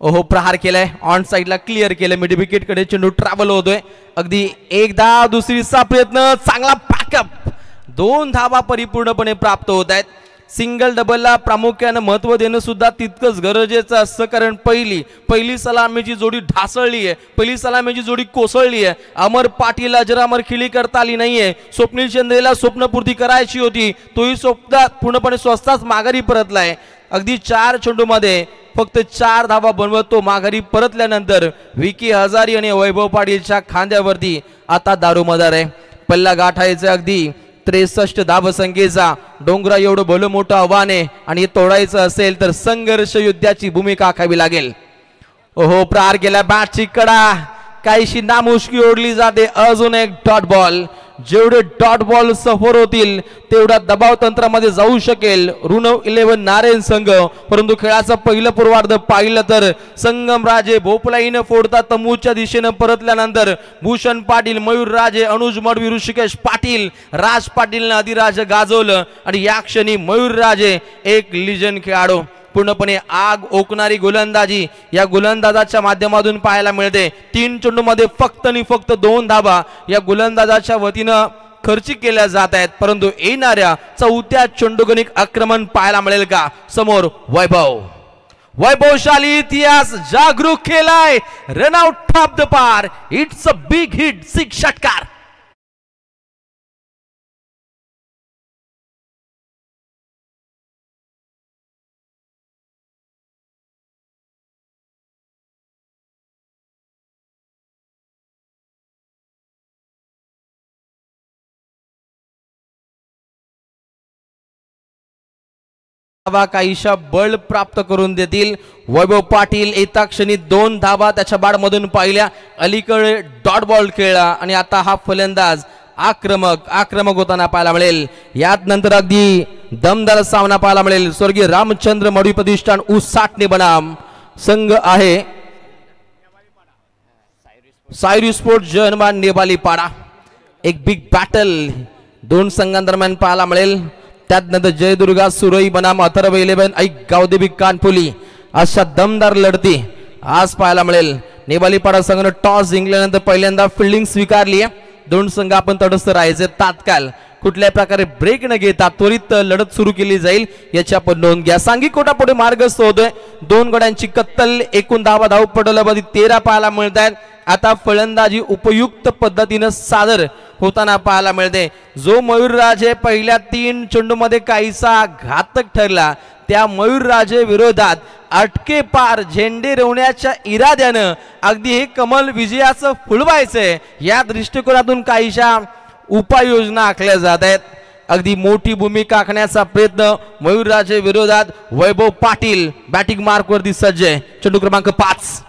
ओहो, प्रहार केलाय, ऑन साइडला क्लिअर केलं, मिड विकेट कडे चेंडू ट्रॅव्हल होतोय. अगदी एकदा दुसरीचा प्रयत्न, चांगला पॅकअप, 2 धावा परिपूर्णपणे प्राप्त होत आहेत. सिंगल डबलला प्रामुख्याने महत्व देणं सुद्धा तितकंच गरजेचं असतं, कारण पहिली सलामीची जोडी ढासळली आहे, पहिली सलामीची जोडी कोसळली आहे. अमर पाटील अजरामर खिली करता आली नाहीये. स्वप्नील शेंद्रेला स्वप्नपूर्ती करायची होती, तोही स्वप्न पूर्णपणे स्वस्ताच माघारी परतलाय. अगदी 4 चेंडूमध्ये फक्त 4 धावा बनवत तो माघारी परतल्यानंतर विकी हजारी आणि वैभव पाटीलच्या खांद्यावरती आता दारोमदार आहे. पल्ला गाठायचं अगदी 63 धावसंख्येचा डोंगरा एवढं भलं मोठं आव्हान आहे, आणि हे तोडायचं असेल तर संघर्ष युद्धाची भूमिका आखावी लागेल. ओहो, प्रहार केला, बॅटची कडा काहीशी नामुष्की ओढली जाते. अजून एक डॉट बॉल, जेवढे डॉट बॉल सफर होतील तेवढा दबाव तंत्रामध्ये जाऊ शकेल ऋणव 11 नारायण संघ. परंतु खेळाचं पहिलं पूर्वार्ध पाहिलं तर संगमराजे भोपलाईनं फोडता तंबूच्या दिशेनं परतल्यानंतर भूषण पाटील, मयूर राजे, अनुज मडवी, ऋषिकेश पाटील, राज पाटीलनं अधिराज गाजवलं. आणि या क्षणी मयूर राजे एक लिजंड खेळाडू, पूर्णपणे आग ओकणारी गोलंदाजी या गोलंदाजाच्या माध्यमातून पाहायला मिळते. 3 चेंडूमध्ये फक्त आणि फक्त 2 धावा या गोलंदाजाच्या वतीनं खर्चिक केल्या जात आहेत. परंतु येणाऱ्या 4थ्या चेंडूगणिक आक्रमण पाहायला मिळेल का? समोर वैभव, वैभवशाली इतिहास जागरूक केलाय. रनआउट टॉप द पार. It's a big hit. 6 षटकार. काहीशा बळ प्राप्त करून देतील. वैभव पाटील येता क्षणी 2 धावा त्याच्या बॅटमधून पाहिल्या. अलीकडे डॉट बॉल खेळला आणि आता हा फलंदाज आक्रमक होताना पाहायला मिळेल. यात नंतर अगदी दमदार सामना पाहायला मिळेल. स्वर्गीय रामचंद्र मडवी प्रतिष्ठान उसाटणे बनाम संघ आहे सायरी स्पोर्ट जर्मन नेवाली पाडा. एक बिग बॅटल 2 संघांदरम्यान पाहायला मिळेल. त्यात नंतर जयदुर्गा सुरई बनाम अथर्व 11 ऐक गावदेवी कानपुली अशा दमदार लढती आज पाहायला मिळेल. नेवाली पाडा संघाने टॉस जिंकल्यानंतर पहिल्यांदा फिल्डिंग स्वीकारली आहे. 2 संघ आपण तटस्थ राहायचे. तात्काळ कुठल्या प्रकारे ब्रेक न घेता त्वरित लढत सुरू केली जाईल याची आपण नोंद घ्या. सांघिक कोटापुढे मार्गस्थ होतोय. 2 गड्यांची कत्तल. एकूण धावपटलामध्ये 13 पाहायला मिळत आहेत. आता फलंदाजी उपयुक्त पद्धतीने सादर होताना पाहायला मिळते. जो मयूरराजे पहिल्या 3 चेंडूमध्ये काहीसा घातक ठरला त्या मयूरराजे विरोधात अटके पार झेंडे रोवण्याच्या इराद्यानं अगदी हे कमल विजयाचं फुलवायचंय या दृष्टिकोनातून काहीशा उपाययोजना आखल्या जात आहेत. अगदी मोठी भूमिका आखण्याचा प्रयत्न मयूरराजे विरोधात वैभव पाटील बॅटिंग मार्कवरती सज्ज आहे. चेंडू क्रमांक 5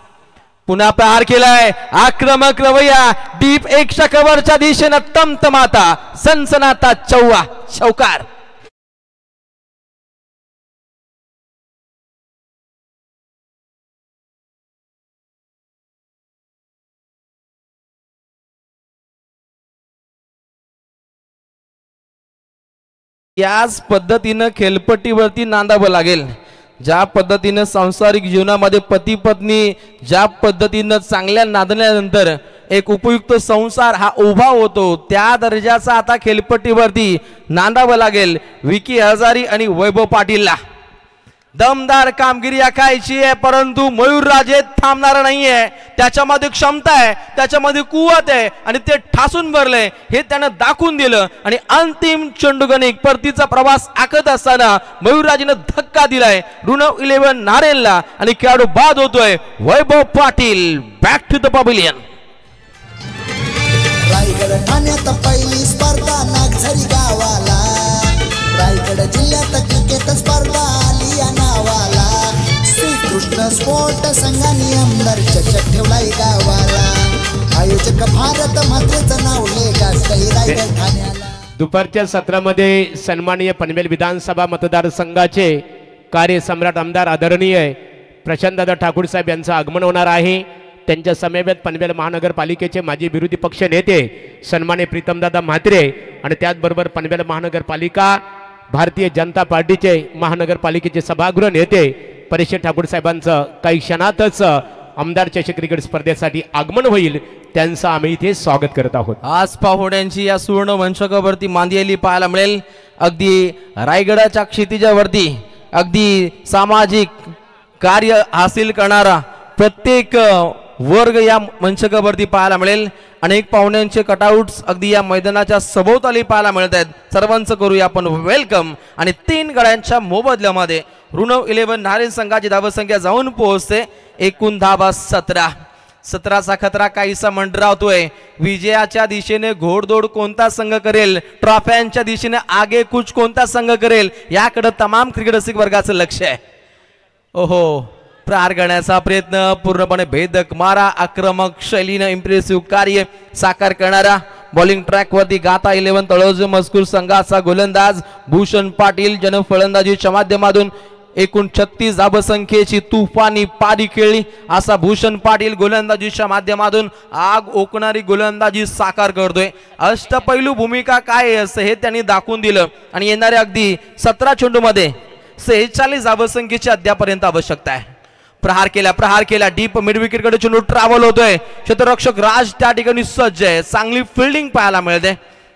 पुन्हा प्रहार केलाय. आक्रमक रवैया. डीप 1 कव्हरच्या दिशेनं तमतमाता सनसनाता चौकार. याच पद्धतीनं खेळपट्टीवरती नांदावं लागेल. ज्या पद्धतीनं सांसारिक जीवनामध्ये पती पत्नी ज्या पद्धतीनं चांगल्या नांदल्यानंतर एक उपयुक्त संसार हा उभा होतो त्या दर्जाचा आता खेळपट्टीवरती नांदावं लागेल विकी हजारी आणि वैभव पाटीलला. दमदार कामगिरी आखायची आहे परंतु मयूरराजे थांबणार नाहीये. त्याच्यामध्ये क्षमता आहे, त्याच्यामध्ये कुवत आहे आणि ते ठासून भरले हे त्यानं दाखवून दिलं. आणि अंतिम चेंडूगणिक परतीचा प्रवास आखत असताना मयूरराजेनं धक्का दिलाय ऋणव 11 नारेलला आणि खेळाडू बाद होतोय. Vaibhav Patil back to the pavilion. Raigad ठाण्यात पहिली स्पर्धा नागझरी गावाला. रायगड जिल्ह्यात क्रिकेट स्पर्धा आली या नावाला. श्रीकृष्ण स्पोर्ट संघाने आमदार चषक ठेवलाय गावाला. आयोजक भारत मातेचं नाव गाजतंय रायगड ठाण्याला. दुपारच्या सत्रामध्ये सन्माननीय पनवेल विधानसभा मतदारसंघाचे कार्यसम्राट आमदार आदरणीय प्रशांतदादा ठाकूर साहेब यांचं आगमन होणार आहे. त्यांच्या समवेत पनवेल महानगरपालिकेचे माजी विरोधी पक्ष नेते सन्माननीय प्रीतमदादा म्हात्रे आणि त्याचबरोबर पनवेल महानगरपालिका भारतीय जनता पार्टीचे महानगरपालिकेचे सभागृह नेते परेश ठाकूर साहेबांचं काही क्षणातच आमदार चषक क्रिकेट स्पर्धेसाठी आगमन होईल. त्यांचं आम्ही इथे स्वागत करत आहोत. आज पाहुण्यांची या सुवर्ण मंचकावरती मांदिलेली पाहायला मिळेल. अगदी रायगडाच्या क्षितिजावरती अगदी सामाजिक कार्य हासिल करणारा प्रत्येक वर्ग या मंचकावरती पाहायला मिळेल. अनेक पाहुण्यांचे कटआउट्स अगदी या मैदानाच्या सभोवताली पाहायला मिळत आहेत. सर्वांचं करूया आपण वेलकम. आणि 3 गड्यांच्या मोबदल्यामध्ये ऋणव 11 नारेल संघाची धावसंख्या जाऊन पोहोचते. एकूण धावा 17. 17चा खतरा काहीसा मंडरावतोय. विजयाच्या दिशेने घोडदौड कोणता संघ करेल, ट्रॉफ्यांच्या दिशेने आगे कुछ कोणता संघ करेल याकडे तमाम क्रिकेट रसिक वर्गाचं लक्ष आहे. ओहो, प्रहार करण्याचा प्रयत्न पूर्णपणे भेदक मारा आक्रमक शैलीनं इम्प्रेसिव्ह कार्य साकार करणारा बॉलिंग ट्रॅक वरती गाथा 11 तळोजा मजकूर संघाचा गोलंदाज भूषण पाटील जन फलंदाजीच्या माध्यमातून एकूण 36 धावसंख्येची तुफानी पारी खेळली असा भूषण पाटील गोलंदाजीच्या माध्यमातून आग ओकणारी गोलंदाजी साकार करतोय. अष्टपैलू भूमिका काय असं हे त्यांनी दाखवून दिलं आणि येणाऱ्या अगदी 17 चेंडूमध्ये 46 धावसंख्येची अद्यापर्यंत आवश्यकता आहे. प्रहार केला डीप मिड विकेट कडे चेंडू ट्रॅव्हल होतोय. क्षेत्ररक्षक राज त्या ठिकाणी सज्ज आहे. चांगली फिल्डिंग पाहायला मिळते.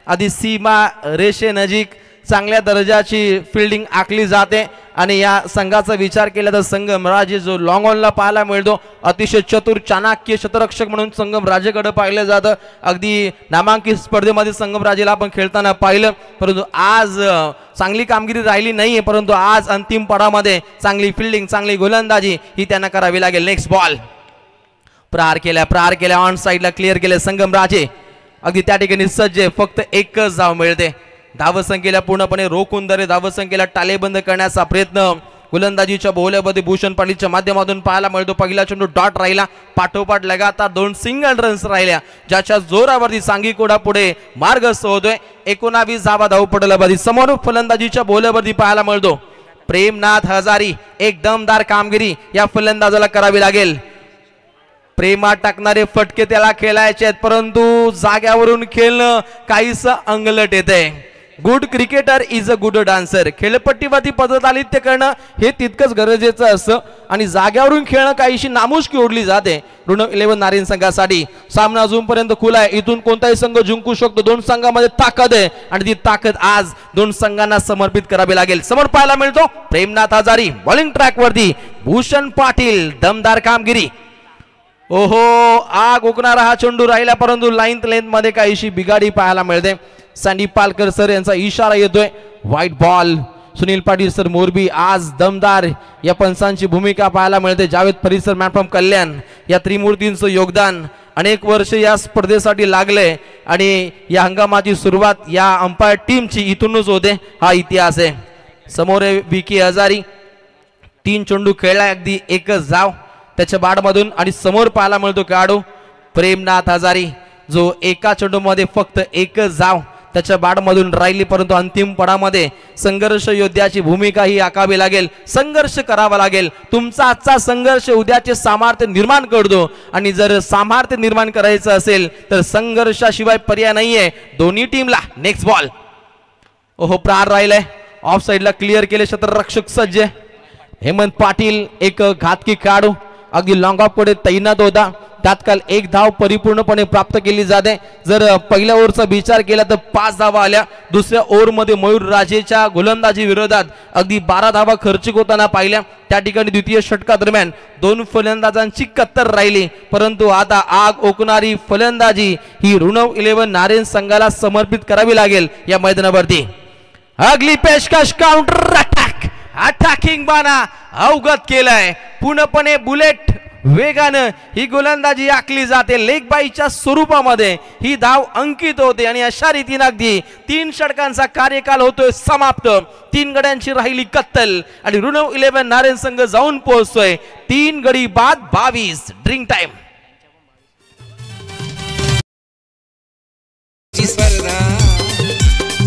आधी सीमा रेषे नजीक चांगल्या दर्जाची फिल्डिंग आखली जाते आणि या संघाचा विचार केला तर संगमराजे जो लॉंग ऑनला पाहायला मिळतो अतिशय चतुर चाणक्य शतरक्षक म्हणून संगमराजेकडे पाहिलं जातं. अगदी नामांकित स्पर्धेमध्ये संगमराजेला आपण खेळताना पाहिलं, परंतु आज चांगली कामगिरी राहिली नाहीये, परंतु आज अंतिम पडामध्ये चांगली फिल्डिंग चांगली गोलंदाजी ही त्यांना करावी लागेल. नेक्स्ट बॉल प्रहार केल्या ऑन साईडला क्लिअर केले संगमराजे. अगदी त्या ठिकाणी सज्ज फक्त एकच धाव मिळते. धावसंख्येला पूर्णपणे रोखून धरे धावसंख्येला टालेबंद करण्याचा प्रयत्न गोलंदाजीच्या बोलमध्ये भूषण पाटीलच्या माध्यमातून पाहायला मिळतो. पहिला चेंडू डॉट राहिला, पाठोपाठ लगातार 2 सिंगल रन्स राहिल्या, ज्याच्या जोरावरती सांगीकोडा पुढे मार्गस्थ होतोय. 19 धावा धावपटलावरती समोर फलंदाजीच्या बोलवरती पाहायला मिळतो. प्रेमनाथ हजारी एक दमदार कामगिरी या फलंदाजाला करावी लागेल. प्रेमात टाकणारे फटके त्याला खेळायचे आहेत, परंतु जाग्यावरून खेळणं काहीस अंगलट येते. Good cricketer is a good dancer. खेळपट्टीवरती पदतालित्य करणं हे तितकंच गरजेचं असतं आणि जाग्यावरून खेळणं काहीशी नामुष्की ओढली जाते. ऋण 11 नारिन संघासाठी सामना अजूनपर्यंत खुला आहे. इथून कोणताही संघ जिंकू शकतो. 2 संघांमध्ये ताकद आहे आणि ती ताकद आज 2 संघांना समर्पित करावी लागेल. समोर पाहायला मिळतो प्रेमनाथ हजारी बॉलिंग ट्रॅक वरती, भूषण पाटील दमदार कामगिरी. ओहो आग ओकणारा हा चेंडू राहिला, परंतु लाईन लेंथ मध्ये काहीशी बिघाडी पाहायला मिळते. सँडी पालकर सर यांचा इशारा येतोय. White ball. Sunil Patil sir Morbi आज दमदार या पंचांची भूमिका पाहायला मिळते. Javed Farid sir man from Kalyan या त्रिमूर्तींचं योगदान अनेक वर्ष या स्पर्धेसाठी लागले आणि या हंगामाची सुरुवात या अंपायर टीमची इथूनच होते. हा इतिहास आहे. समोर विकी हजारी 3 चेंडू खेळला, अगदी एकच धाव त्याच्या बाडमधून आणि समोर पाहायला मिळतो खेळाडू प्रेमनाथ हजारी जो एका चेंडूमध्ये फक्त एकच धाव त्याच्या बाडमधून राहिली, परंतु अंतिम पडामध्ये संघर्ष योद्ध्याची भूमिका ही आखावी लागेल. संघर्ष करावा लागेल. तुमचा आजचा संघर्ष उद्याचे सामर्थ्य निर्माण करतो आणि जर सामर्थ्य निर्माण करायचं असेल तर संघर्षाशिवाय पर्याय नाहीये दोन्ही टीमला. Next ball. ओहो प्रहार राहिलाय, ऑफ साईडला क्लिअर केले, क्षेत्ररक्षक सज्ज. हेमंत पाटील एक घातकी खेळाडू अगदी लॉंग ऑफ कडे तैनात होता. तात्काळ 1 धाव परिपूर्णपणे प्राप्त केली जाते. जर पहिल्या ओव्हरचा विचार केला तर 5 धावा आल्या. दुसऱ्या ओव्हरमध्ये मयूर राजेच्या गोलंदाजी विरोधात अगदी 12 धावा खर्चिक होताना पाहिल्या. त्या ठिकाणी द्वितीय षटकादरम्यान 2 फलंदाजांची कत्तर राहिली, परंतु आता आग ओकणारी फलंदाजी ही ऋण 11 नारेन संघाला समर्पित करावी लागेल या मैदानावरती. अगली पेशकश काउंटर अटॅक, अटॅकिंग बाणा अवगत केलाय. पूर्णपणे बुलेट वेगानं ही गोलंदाजी आखली जाते. लेग बाईच्या स्वरूपामध्ये ही धाव अंकित होते आणि अशा रीतीने अगदी 3 षटकांचा कार्यकाल होतोय समाप्त. 3 गड्यांची राहिली कत्तल आणि ऋण 11 नारेन संघ जाऊन पोहोचतोय 3 गडी बाद 22. Drink time.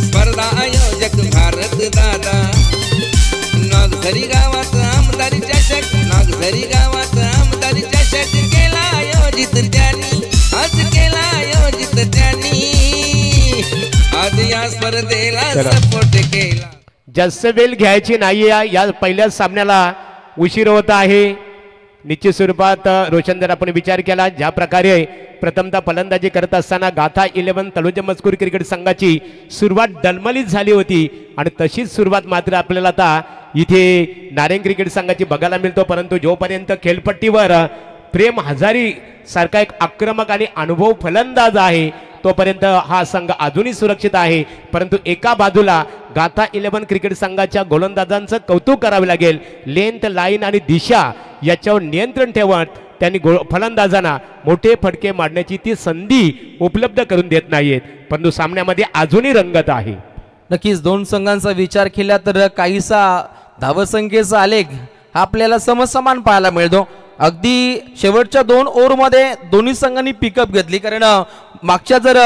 स्पर्धा आयोजक भारत दादा. नागझरी गावात आमदारी चषक, नागझरी गावात आमदारी चषक केला आयोजित त्यांनी, आज केला आयोजित त्यांनी, आज या स्पर्धेला सपोर्ट केला. जास्त वेळ घ्यायची नाहीये. या पहिल्या सामन्याला उशीर होत आहे. निश्चित स्वरूपात रोशन आपण विचार केला ज्या प्रकारे प्रथमतः फलंदाजी करत असताना गाथा 11 तळोजा मजकूर क्रिकेट संघाची सुरुवात डलमलीत झाली होती आणि तशीच सुरुवात मात्र आपल्याला आता इथे नारेन क्रिकेट संघाची बघायला मिळतो. परंतु जोपर्यंत खेळपट्टीवर प्रेम हजारी सारखा एक आक्रमक आणि अनुभव फलंदाज आहे तोपर्यंत हा संघ अजूनही सुरक्षित आहे. परंतु एका बाजूला गाथा 11 क्रिकेट संघाच्या गोलंदाजांचं कौतुक करावे लागेल. लेंथ, लाईन आणि दिशा याच्यावर नियंत्रण ठेवत त्यांनी फलंदाजांना मोठे फटके मारण्याची ती संधी उपलब्ध करून देत नाहीत. परंतु सामन्यामध्ये अजूनही रंगत आहे. नक्कीच 2 संघांचा विचार केला तर काहीसा धावसंख्येचा आलेख आपल्याला समसमान पाहायला मिळतो. अगदी शेवटच्या 2 ओव्हरमध्ये दोन्ही संघांनी पिकअप घेतली, कारण मागच्या जर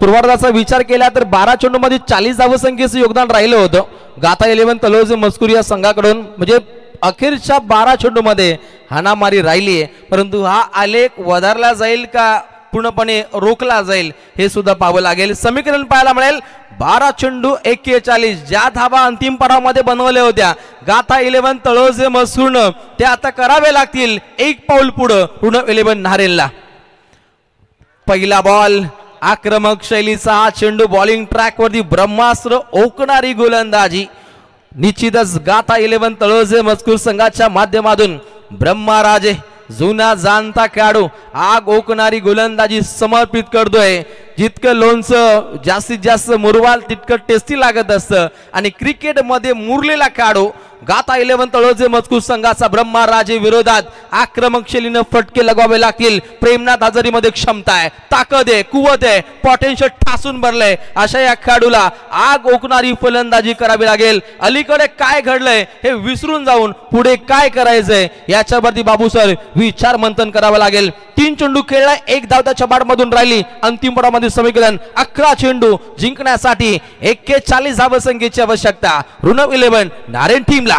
पूर्वार्धाचा विचार केला तर 12 चेंडूमध्ये 40 धावसंख्येचं योगदान राहिलं होतं गाथा 11 तळोजा मजकूर या संघाकडून. म्हणजे अखेरच्या 12 चेंडूमध्ये हाणामारी राहिली आहे, परंतु हा आलेख वधारला जाईल का पूर्णपणे रोखला जाईल हे सुद्धा पाहावं लागेल. समीकरण पाहायला मिळेल 12 चेंडू 41. ज्या धावा अंतिम पडावामध्ये बनवल्या होत्या गाथा 11 तळोजा मजकूरनं त्या आता करावे लागतील 1 पाऊल पुढं ऋण 11 नारेनला. पहिला बॉल आक्रमक शैलीचा हा चेंडू बॉलिंग ट्रॅक वरती ब्रह्मास्त्र ओकणारी गोलंदाजी निश्चितच गाथा 11 तळोजे मजकूर संघाच्या माध्यमातून ब्रह्माराजे जुना जाणता खेळाडू आग ओकणारी गोलंदाजी समर्पित करतोय. जितकं लोणचं जास्तीत जास्त मुरवाल तितकं टेस्टी लागत असतं आणि क्रिकेट मध्ये मुरलेला खेळाडू गाथा 11 तळोजे मजकूर संघाचा ब्रह्माराजे विरोधात आक्रमक शैलीनं फटके लगावे लागतील. प्रेमनाथ हजारी मध्ये क्षमता आहे, ताकद आहे, कुवत आहे, पोटेन्शियल ठासून भरलंय. अशा या खेळाडूला आग ओकणारी फलंदाजी करावी लागेल. अलीकडे काय घडलंय हे विसरून जाऊन पुढे काय करायचंय याच्यावरती बाबू सर विचार मंथन करावं लागेल. 3 चेंडू खेळला, 1 धाव त्याच्या बाटमधून राहिली. अंतिम पडामध्ये समीकरण 11 चेंडू जिंकण्यासाठी 41 धावसंख्येची आवश्यकता. ऋणव 11 नारायण टीमला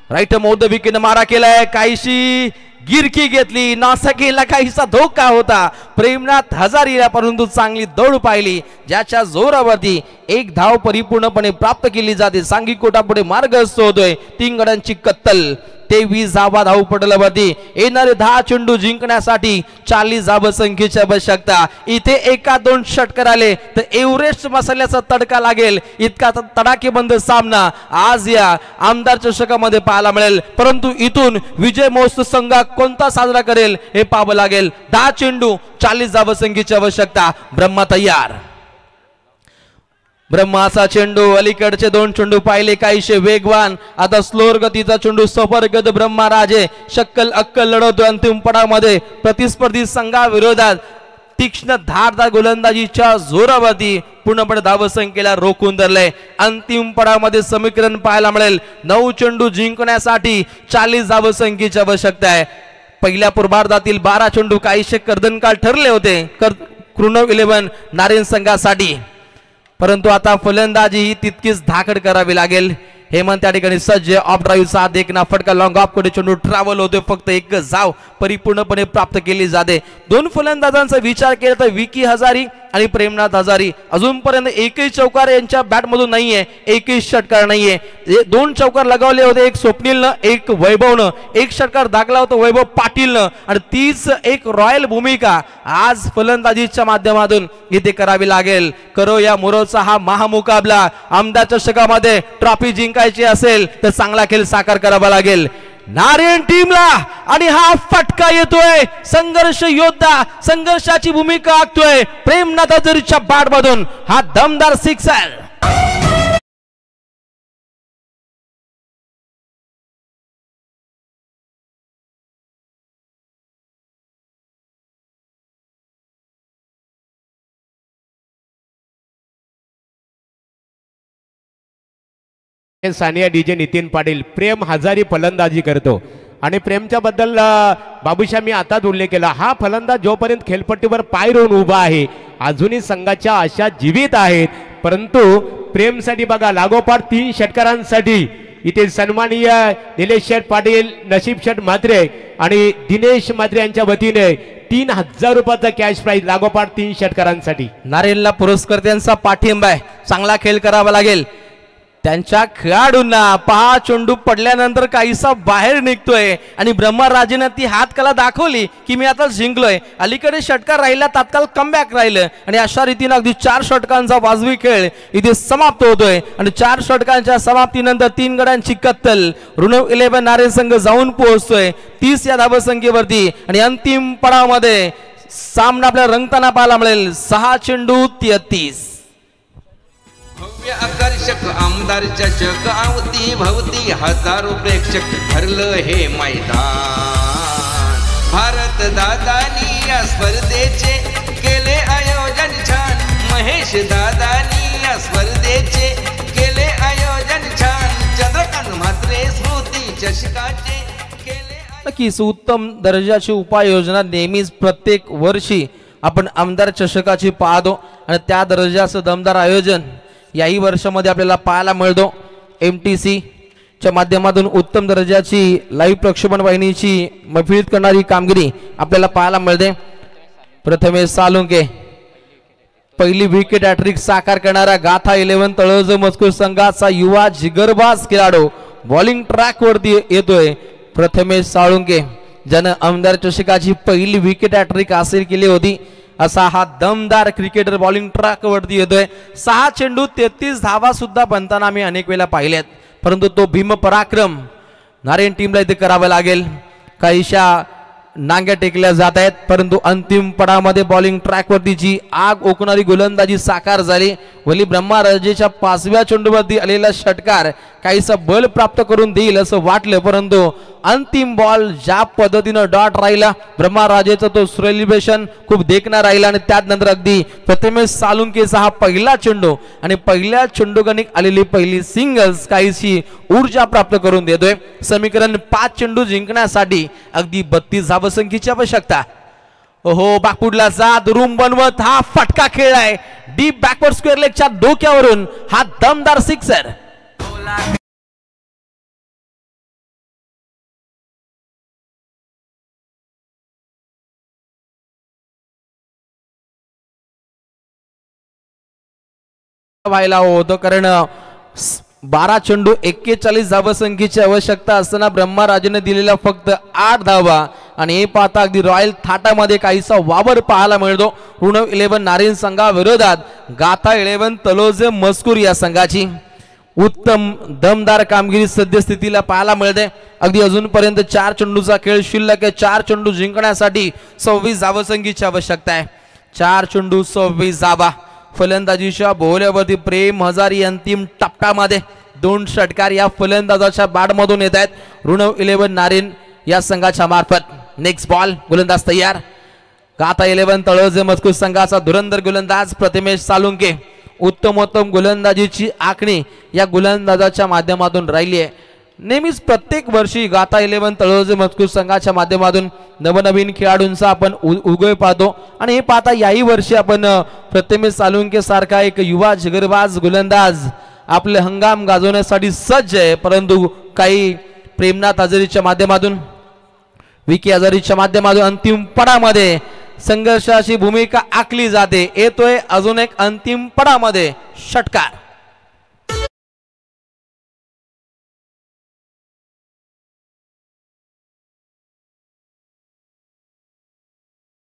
राईट मौद विकेट मारा केलाय. काहीशी गिरकी घेतली, नासकीला काहीसा धोका होता प्रेमनाथ हजारीला, परंतु चांगली दौड पाहिली ज्याच्या जोरावरती 1 धाव परिपूर्णपणे प्राप्त केली जाते. सांघिक कोटापुढे मार्गस्थ होतोय. 3 गड्यांची कत्तल 23 धावा धाव पटलावरती येणारे 10 चेंडू जिंकण्यासाठी 40 धावसंख्येची आवश्यकता. इथे 1-2 षटकार आले तर एव्हरेस्ट मसाल्याचा तडका लागेल. इतका तडाखेबंद सामना आज या आमदार चषकामध्ये पाहायला मिळेल. परंतु इथून विजय महोत्सव संघ कोणता साजरा करेल हे पाहावं लागेल. 10 चेंडू 40 धावसंख्येची आवश्यकता. ब्रह्मा तयार. ब्रह्माचा चेंडू अलीकडचे 2 चेंडू पाहिले काहीशे वेगवान. आता स्लोअर गतीचा चेंडू सफरगत ब्रह्माराजे शक्कल अक्कल लढवतो. अंतिम पडावामध्ये प्रतिस्पर्धी संघाविरोधात तीक्ष्ण धारदार गोलंदाजीच्या जोरावरती पूर्णपणे धावसंख्येला रोखून धरले. अंतिम पडावामध्ये समीकरण पाहायला मिळेल. 9 चेंडू जिंकण्यासाठी 40 धावसंख्येची आवश्यकता आहे. पहिल्या पूर्वार्धातील 12 चेंडू काहीशे कर्दनकाळ ठरले होते ऋणव 11 नारायण संघासाठी, परंतु आता फलंदाजी ही तितकीच धाकड करावी लागेल. हेमंत त्या ठिकाणी सज्ज. ऑफ ड्राईव्ह साथ देखना फटका लॉंग ऑफ कडे चेंडू ट्रॅव्हल होतोय. फक्त 1 धाव परिपूर्णपणे प्राप्त केली जाते. 2 फलंदाजांचा विचार केला तर विकी हजारी आणि प्रेमनाथ हजारी अजूनपर्यंत एकही चौकार यांच्या बॅट मधून नाहीये, एकही षटकार नाहीये. 2 चौकार लगावले होते, एक स्वप्नीलनं, एक वैभवनं, एक षटकार दाखला होता वैभव पाटीलनं आणि तीच एक रॉयल भूमिका आज फलंदाजीच्या माध्यमातून इथे करावी लागेल. करो या मोरोचा हा महामुकाबला. आमदार चषकामध्ये ट्रॉफी जिंकायची असेल तर चांगला खेळ साकार करावा लागेल नारायण टीमला. आणि हा फटका येतोय. संघर्ष योद्धा संघर्षाची भूमिका आखतोय प्रेमनाथ हजारीच्या बॅट मधून. हा दमदार सिक्सर. सानिया डीजे नितीन पाटील. प्रेम हजारी फलंदाजी करतो आणि प्रेमच्या बद्दल बाबूशा मी आताच उल्लेख केला. हा फलंदाज जोपर्यंत खेळपट्टीवर पाय रोवून उभा आहे अजूनही संघाच्या आशा जीवित आहेत. परंतु प्रेमसाठी बघा लागोपाठ 3 षटकारांसाठी इथे सन्माननीय निलेश शेठ पाटील, नशीब शेठ म्हात्रे आणि दिनेश म्हात्रे यांच्या वतीने 3000 रुपयाचा कॅश प्राइज लागोपाठ 3 षटकारांसाठी. नारेलला पुरस्कर्त्यांचा पाठिंबा आहे. चांगला खेळ करावा लागेल त्यांच्या खेळाडूंना. 5 चेंडू पडल्यानंतर काहीसा बाहेर निघतोय आणि ब्रह्मराजेनं ती हातकला दाखवली की मी आता जिंकलोय. अलीकडे षटकार राहिला, तात्काळ कमबॅक राहिलं आणि अशा रीतीने अगदी 4 षटकांचा वाजवी खेळ इथे समाप्त होतोय. आणि 4 षटकांच्या समाप्तीनंतर 3 गड्यांची कत्तल. ऋणव 11 नारायण संघ जाऊन पोहोचतोय 30 या धावसंख्येवरती आणि अंतिम पडावामध्ये सामना आपल्या रंगताना पाहायला मिळेल. 6 चेंडू 33. भव्य आकर्षक आमदार चषक आवती भवती हजारो प्रेक्षक भरलं हे मैदान. भारत दादानी या स्पर्धेचे केले आयोजन छान. महेश दादानी या स्पर्धेचे केले आयोजन छान. चंद्रकांत म्हात्रे स्मृती चषकाचे केले. नक्कीच उत्तम दर्जाची उपाययोजना नेहमीच प्रत्येक वर्षी आपण आमदार चषकाची पाहतो आणि त्या दर्जाचं दमदार आयोजन याही वर्षामध्ये आपल्याला पाहायला मिळतो. MTC च्या माध्यमातून उत्तम दर्जाची लाईव्ह प्रक्षेपण वाहिनीची मैफिलीत करणारी कामगिरी आपल्याला पाहायला मिळते. प्रथमेश सालुंके पहिली विकेट हॅट्रिक साकार करणारा गाथा 11 तळोजे मजकूर संघाचा युवा जिगरबाज खेळाडू बॉलिंग ट्रॅक वरती येतोय. प्रथमेश साळुंके ज्यानं आमदार चषकाची पहिली विकेट हॅट्रिक हासिल केली होती असा हा दमदार क्रिकेटर बॉलिंग ट्रॅक वरती येतोय. 6 चेंडू 33 धावा सुद्धा बनताना आम्ही अनेक वेळा पाहिल्यात, परंतु तो भीम पराक्रम नारायण टीमला इथे करावा लागेल. काहीशा नांग्या टेकल्या जात आहेत, परंतु अंतिम पडामध्ये बॉलिंग ट्रॅक वरती जी आग ओकणारी गोलंदाजी साकार झाली. वली ब्रह्माराजेच्या 5व्या चेंडूवरती आलेला षटकार काहीसा बल प्राप्त करून देईल असं वाटलं, परंतु अंतिम बॉल ज्या पद्धतीनं डॉट राहिला, ब्रह्माराजेचा तो सेलिब्रेशन खूप देखणा राहिला. आणि त्यानंतर अगदी प्रथमेश सालुंकेचा हा पहिला चेंडू आणि पहिल्या चेंडूगणिक आलेली पहिली सिंगल्स काहीशी ऊर्जा प्राप्त करून देतोय. समीकरण 5 चेंडू जिंकण्यासाठी अगदी 32 धावसंख्येची आवश्यकता. हो, बाकपुडला जात रूम बनवत हा फटका खेळलाय डीप बॅकवर्ड स्क्वेअर लेगच्या डोक्यावरून हा दमदार सिक्सर. व्हायला होतं, कारण 12 चेंडू 41 धावसंख्येची आवश्यकता असताना ब्रह्माराजेने दिलेल्या फक्त 8 धावा. आणि हे पाहता अगदी रॉयल थाटामध्ये काहीसा वावर पाहायला मिळतो ऋणव 11 नारायण संघाविरोधात गाथा 11 तलोजे मस्कूर या संघाची. उत्तम दमदार कामगिरी सद्यस्थितीला पाहायला मिळते. अगदी अजूनपर्यंत 4 चेंडूचा खेळ शिल्लक आहे. 4 चेंडू जिंकण्यासाठी 26 धावसंख्येची आवश्यकता आहे. 4 चेंडू 26 धावा. फलंदाजीच्या बोहल्यावरती प्रेम हजारी अंतिम टप्प्यामध्ये 2 षटकार या फलंदाजाच्या बॅटमधून येत आहेत ऋणव 11 नारायण या संघाच्या मार्फत. नेक्स्ट बॉल, गोलंदाज तयार. गाथा 11 तळोजे मजकूर संघाचा धुरंधर गोलंदाज प्रथमेश सालुंके. उत्तमोत्तम गोलंदाजीची आखणी या गोलंदाजाच्या माध्यमातून राहिली आहे. नेहमीच प्रत्येक वर्षी गाथा 11 तळोजे मजकूर संघाच्या माध्यमातून नवनवीन खेळाडूंचा आपण उगय पाहतो. आणि हे पाहता याही वर्षी आपण प्रथमेश सालुंके सारखा एक युवा जिगरबाज गोलंदाज आपले हंगाम गाजवण्यासाठी सज्ज आहे, परंतु काही प्रेमनाथ हजारीच्या माध्यमातून, विकी हजारीच्या माध्यमातून अंतिम पडामध्ये संघर्षाची भूमिका आखली जाते. येतोय अजून एक अंतिम पडामध्ये षटकार.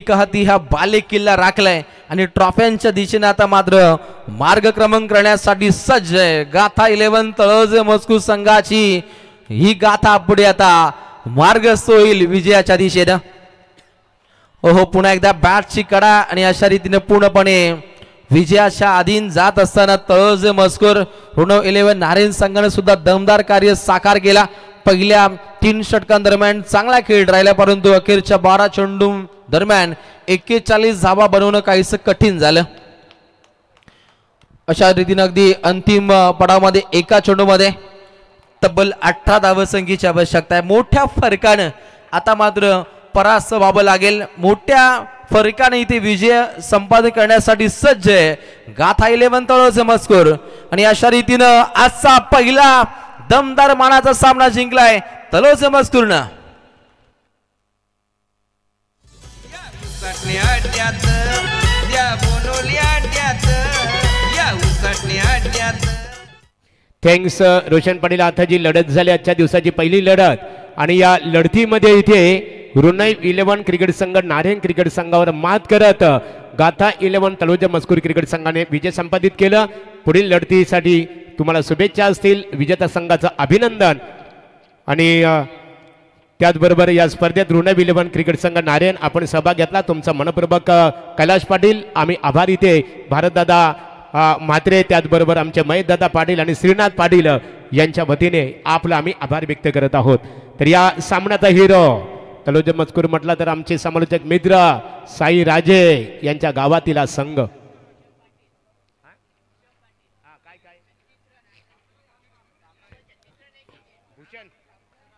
हाती हा बाले किल्ला राखलाय आणि ट्रॉफ्यांच्या दिशेने आता मात्र मार्गक्रमण करण्यासाठी सज्ज आहे गाथा 11 तळोजे मजकूर संघाची. ही गाथा पुढे आता मार्गस्थ होईल विजयाच्या दिशेनं. ओहो, पुन्हा एकदा बॅटची कडा आणि अशा रीतीने पूर्णपणे विजयाच्या अधीन जात असताना तळोजे मजकूर ऋणव 11 नारायण संघाने सुद्धा दमदार कार्य साकार केला. पहिल्या 3 षटकांदरम्यान चांगला खेळ राहिला, परंतु अखेरच्या 12 चेंडू दरम्यान 41 धावा बनवणं काहीसं कठीण झालं. अशा रीतीने अगदी अंतिम पडावामध्ये एका चेंडूमध्ये तब्बल 18 धावसंख्येची आवश्यकता आहे. मोठ्या फरकानं आता मात्र परास्त व्हावं लागेल. मोठ्या फरकाने इथे विजय संपादन करण्यासाठी सज्ज आहे गाथा 11 तळोजे मजकूर. आणि अशा रीतीनं आजचा पहिला दमदार मानाचा सामना जिंकलाय तळोजे मजकूरनं. थँक्स रोशन पाटील. आता जी लढत झाली आजच्या दिवसाची पहिली लढत, आणि या लढतीमध्ये इथे ऋणव 11 क्रिकेट संघ नारायण क्रिकेट संघावर मात करत गाथा 11 तळोजे मजकूर क्रिकेट संघाने विजय संपादित केला. पुढील लढतीसाठी तुम्हाला शुभेच्छा असतील, विजेता संघाचं अभिनंदन. आणि त्याचबरोबर या स्पर्धेत ऋणव 11 क्रिकेट संघ नारायण आपण सहभाग घेतला, तुमचा मनपूर्वक कैलाश पाटील आम्ही आभार. इथे भारतदादा म्हात्रे, त्याचबरोबर आमचे महेशदादा पाटील आणि श्रीनाथ पाटील यांच्या वतीने आपला आम्ही आभार व्यक्त करत आहोत. तर या सामन्याचा हिरो तळोजे मजकूर म्हटला तर आमचे समालोचक मित्र साई राजे यांच्या गावातील संघ.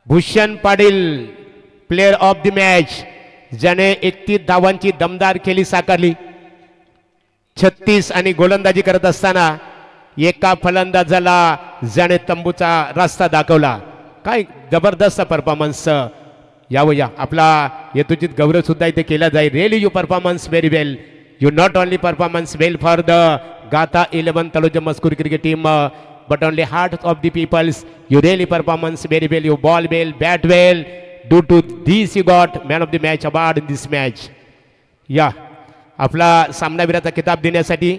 Bhushan Patil player of the match, ज्याने 31 धावांची दमदार खेळी साकारली. 36 आणि गोलंदाजी करत असताना एका फलंदाजाला ज्याने तंबूचा रस्ता दाखवला. काय जबरदस्त परफॉर्मन्स यावया. आपला यथोचित गौरव सुद्धा इथे केला जाईल. Really you performance very well. You not only performance well for the गाथा 11 तळोजे मजकूर cricket team, but only hearts of the peoples. You really performance very well. You ball well, bat well. Due to this, you got man of the match award in this match. Yeah. आपला सामनावीराचा किताब देण्यासाठी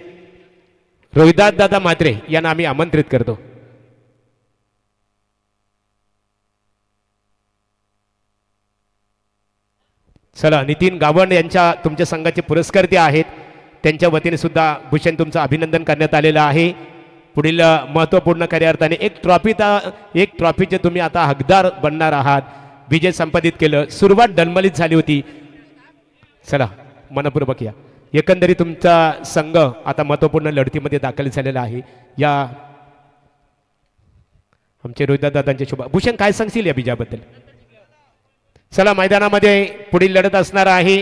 रोहिदास दादा म्हात्रे यांना आम्ही आमंत्रित करतो. चला, नितीन गावंड यांच्या तुमच्या संघाचे पुरस्कर्ते आहेत, त्यांच्या वतीने सुद्धा भूषण तुमचं अभिनंदन करण्यात आलेलं आहे. पुढील महत्त्वपूर्ण खऱ्या अर्थाने एक ट्रॉफीचे तुम्ही आता हकदार बनणार आहात. विजय संपादित केलं, सुरुवात डलमलीत झाली होती. चला मनपूर्वक या. एकंदरीत तुमचा संघ आता महत्त्वपूर्ण लढतीमध्ये दाखल झालेला आहे. या आमचे रोहिदास दादांचे शुभ. भूषण काय सांगशील या विजयाबद्दल? चला, मैदानामध्ये पुढील लढत असणार आहे.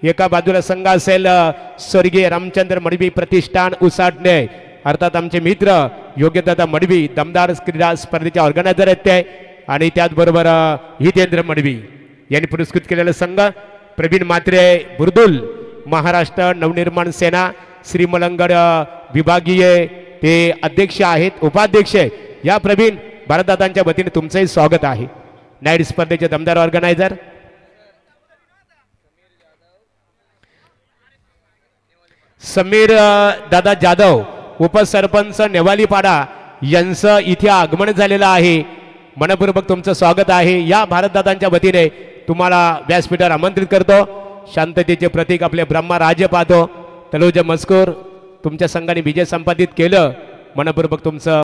एका बाजूला संघ असेल स्वर्गीय रामचंद्र मडवी प्रतिष्ठान उसाटणे, अर्थात आमचे मित्र योग्यदादा मडवी, दमदार क्रीडा स्पर्धेचे ऑर्गनायझर आहेत ते, आणि त्याचबरोबर हितेंद्र मडवी यांनी पुरस्कृत केलेला संघ प्रवीण म्हात्रे बुर्दुल, महाराष्ट्र नवनिर्माण सेना श्रीमलंगड विभागीय ते अध्यक्ष आहेत, उपाध्यक्ष. या प्रवीण, भारतदादांच्या वतीने तुमचंही स्वागत आहे. नाईट स्पर्धेचे दमदार ऑर्गनायझर समीर दादा जाधव, उपसरपंच नेवालीपाडा यांचं इथे आगमन झालेलं आहे. मनपूर्वक तुमचं स्वागत आहे. या भारतदादांच्या वतीने तुम्हाला व्यासपीठावर आमंत्रित करतो. शांततेचे प्रतीक आपले ब्रह्मा राजे पाहतो. तलोज मजकूर तुमच्या संघाने विजय संपादित केलं. मनपूर्वक तुमचं